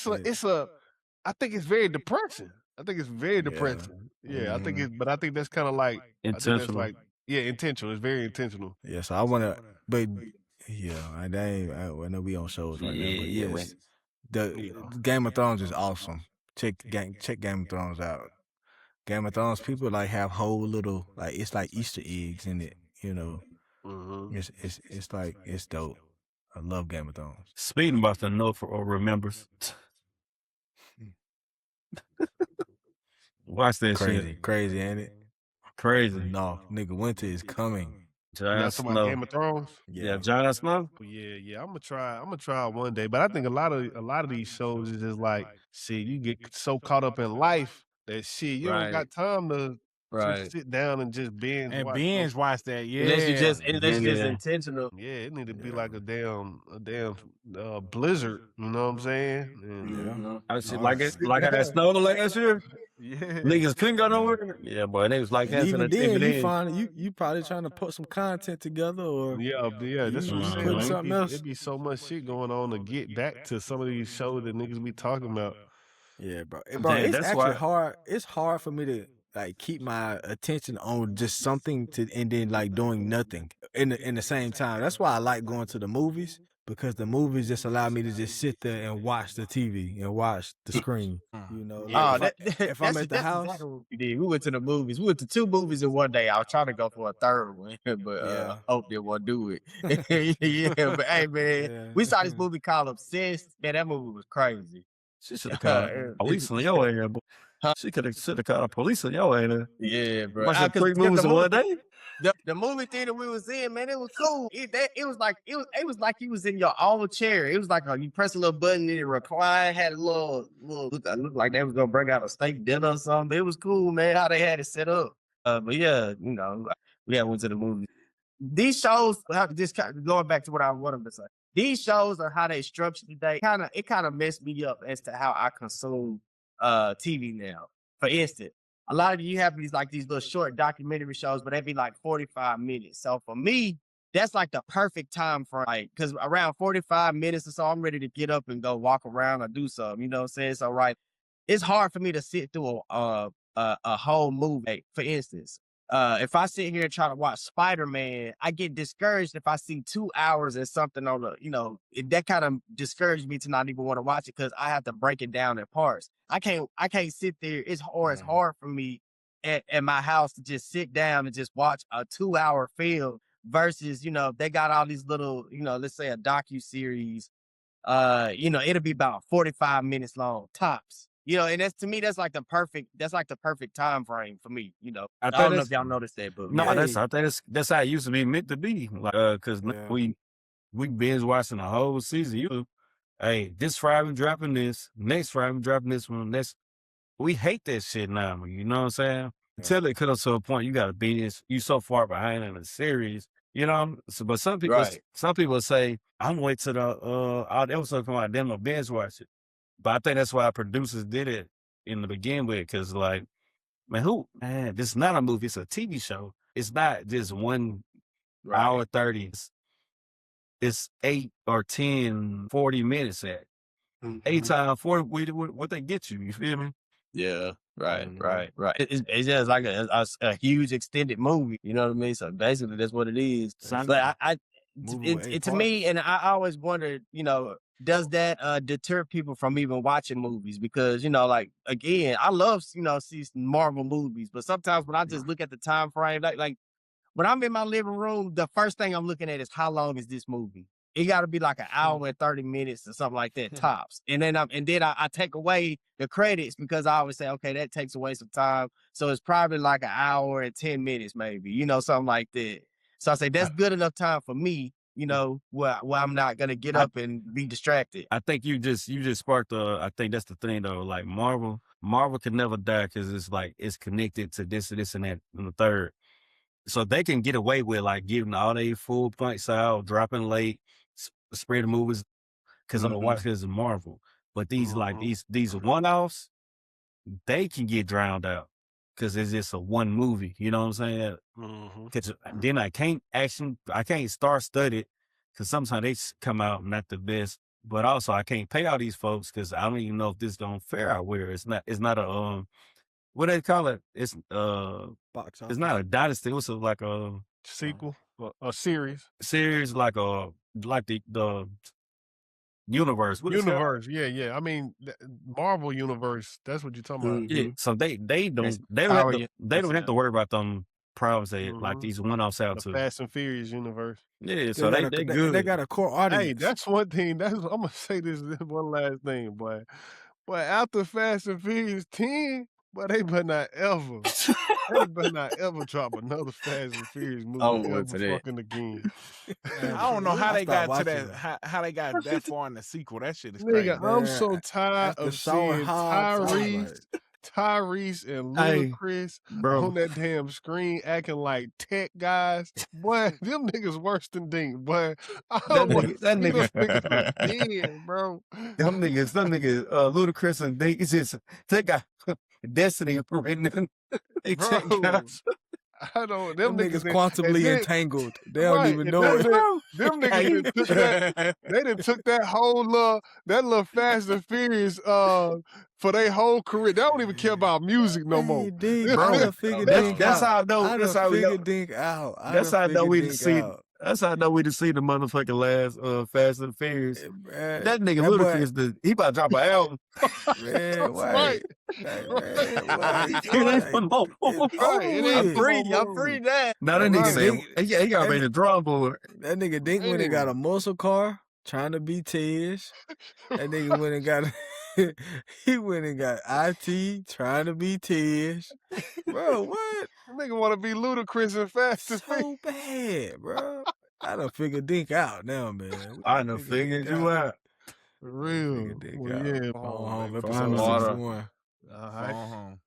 I think it's very depressing. I think it's very depressing. Yeah, Mm-hmm. I think that's kind of like intentional. Intentional. It's very intentional. Yeah, so I want to, but I know we on shows right now, but yes, the Game of Thrones is awesome. Check Game of Thrones out. Game of Thrones, people like have whole little it's like Easter eggs in it. You know, it's dope. I love Game of Thrones. Speaking about the know for or remembers. Watch that shit. Crazy, ain't it? Crazy. No, nigga, winter is coming. Jon Snow. Game of Thrones. Yeah, Jon Snow. Yeah. I'm gonna try it one day. But I think a lot of these shows is just like, shit, you get so caught up in life that shit you don't got time to sit down and just binge watch that. Yeah, unless you just intentional. Yeah, it need to be like a damn blizzard. You know what I'm saying? I see like I had snow last year. Yeah, niggas couldn't go nowhere. Yeah, boy, niggas like that. Even then, you probably trying to put some content together, or that's what I'm saying. Something else. It'd be so much shit going on to get back to some of these shows that niggas be talking about. Yeah, bro. It's actually hard. It's hard for me to keep my attention on just something and then doing nothing in the same time. That's why I like going to the movies, because the movies just allow me to just sit there and watch the TV and watch the screen. You know, if I'm at the house. Exactly what we did. We went to the movies. We went to 2 movies in one day. I was trying to go for a third one, but Hope didn't want to do it. But hey, man, we saw this movie called Obsessed. Man, that movie was crazy. She should have called police on your area, boy. She could have called the police on your area. Yeah, bro. Watched 3 movies in one day. The movie theater we was in, man, it was cool. It was like you was in your own chair. It was like you press a little button and it reclined, had a little looked like they was gonna bring out a steak dinner or something. It was cool, man, how they had it set up. But yeah, you know, we went to the movie. These shows, just going back to what I wanted to say. These shows are how they structured today. It kind of messed me up as to how I consume TV now. For instance, a lot of you have these little short documentary shows, but they be like 45 minutes. So for me, that's like the perfect time for because around 45 minutes or so, I'm ready to get up and go walk around or do something. You know what I'm saying? So it's hard for me to sit through a whole movie. For instance, if I sit here and try to watch Spider-Man, I get discouraged if I see 2 hours and something on that kind of discouraged me to not even want to watch it, because I have to break it down in parts. I can't sit there. It's hard for me at my house to just sit down and just watch a 2-hour film versus, you know, they got all these little, you know, let's say a docu-series, you know, it'll be about 45 minutes long, tops. You know, and that's, to me, that's like the perfect time frame for me, you know. I don't know if y'all noticed that, but no, I think that's how it used to be meant to be. Like, because we binge watching the whole season. Hey, this Friday we dropping this, next Friday we dropping this one, we hate that shit now, you know what I'm saying? Until it comes to a point you gotta be you so far behind in the series, you know. So, but some people say, I'm wait till the episode come out, then I'll binge watch it. But I think that's why producers did it in the beginning with, because like, man, this is not a movie, it's a TV show. It's not just 1 hour 30. It's 8 or 10, 40 minutes at. 8 times 40, what they get you feel me? Yeah, right. It's just like a huge extended movie, you know what I mean? So basically that's what it is. But to me, and I always wondered, you know, does that deter people from even watching movies? Because, you know, like, again, I love, you know, see Marvel movies, but sometimes when I just look at the time frame, like when I'm in my living room, the first thing I'm looking at is how long is this movie? It got to be like an hour and 30 minutes or something like that, tops. And then I take away the credits, because I always say, okay, that takes away some time. So it's probably like an hour and 10 minutes, maybe, you know, something like that. So I say that's good enough time for me, you know, where I'm not gonna get up and be distracted. I think you just sparked I think that's the thing though. Like Marvel can never die, because it's like it's connected to this and that and the third. So they can get away with like giving all their full points out, dropping late, spread the movies, because I'm watching this Marvel. But these like these one-offs, they can get drowned out because it's just a one movie. You know what I'm saying? Because then I can't star study, because sometimes they come out not the best. But also I can't pay all these folks, because I don't even know if this gonna fare out where it's not a what they call it? It's box office. It's not a dynasty. What's like a sequel, a series? Series like the universe. Universe, yeah. I mean, Marvel universe. That's what you're talking about. Yeah. So they don't have to worry about them problems that like these one-offs out the to Fast and Furious universe. Yeah, so they good. They got a core audience. Hey, that's one thing. I'm gonna say this one last thing, boy. But after Fast and Furious 10, but they better not ever drop another Fast and Furious movie ever fucking again. I don't know how they got to that. How they got that far in the sequel? That shit is crazy. Nigga, I'm so tired of seeing Tyrese and Ludacris on that damn screen acting like tech guys. Boy, them niggas worse than Dink. Boy, that nigga again, bro. Them niggas, Ludacris and Dink, it's just tech guy. Destiny operating. They tech guys. I don't. Them niggas quantumly entangled. They don't even know it. Them niggas they done took that whole that little Fast and Furious for their whole career. They don't even care about music no more. That's how I know. That's how we Dink out. That's how I know we see. That's how I know we just see the motherfucking last Fast and Furious. That nigga Ludacris, he about to drop an album. Man, right. I'm free now. Now that nigga said, he got ready to drum board. That nigga Dink went and got a muscle car trying to be Tish. That nigga went and got he went and got IT trying to be Tish. Bro, what? Nigga want to be Ludacris and Fast and so bad, bro. I done figured Dink out now, man. I done figured you out. For real. Well, yeah. Phone home. Episode 61. All right.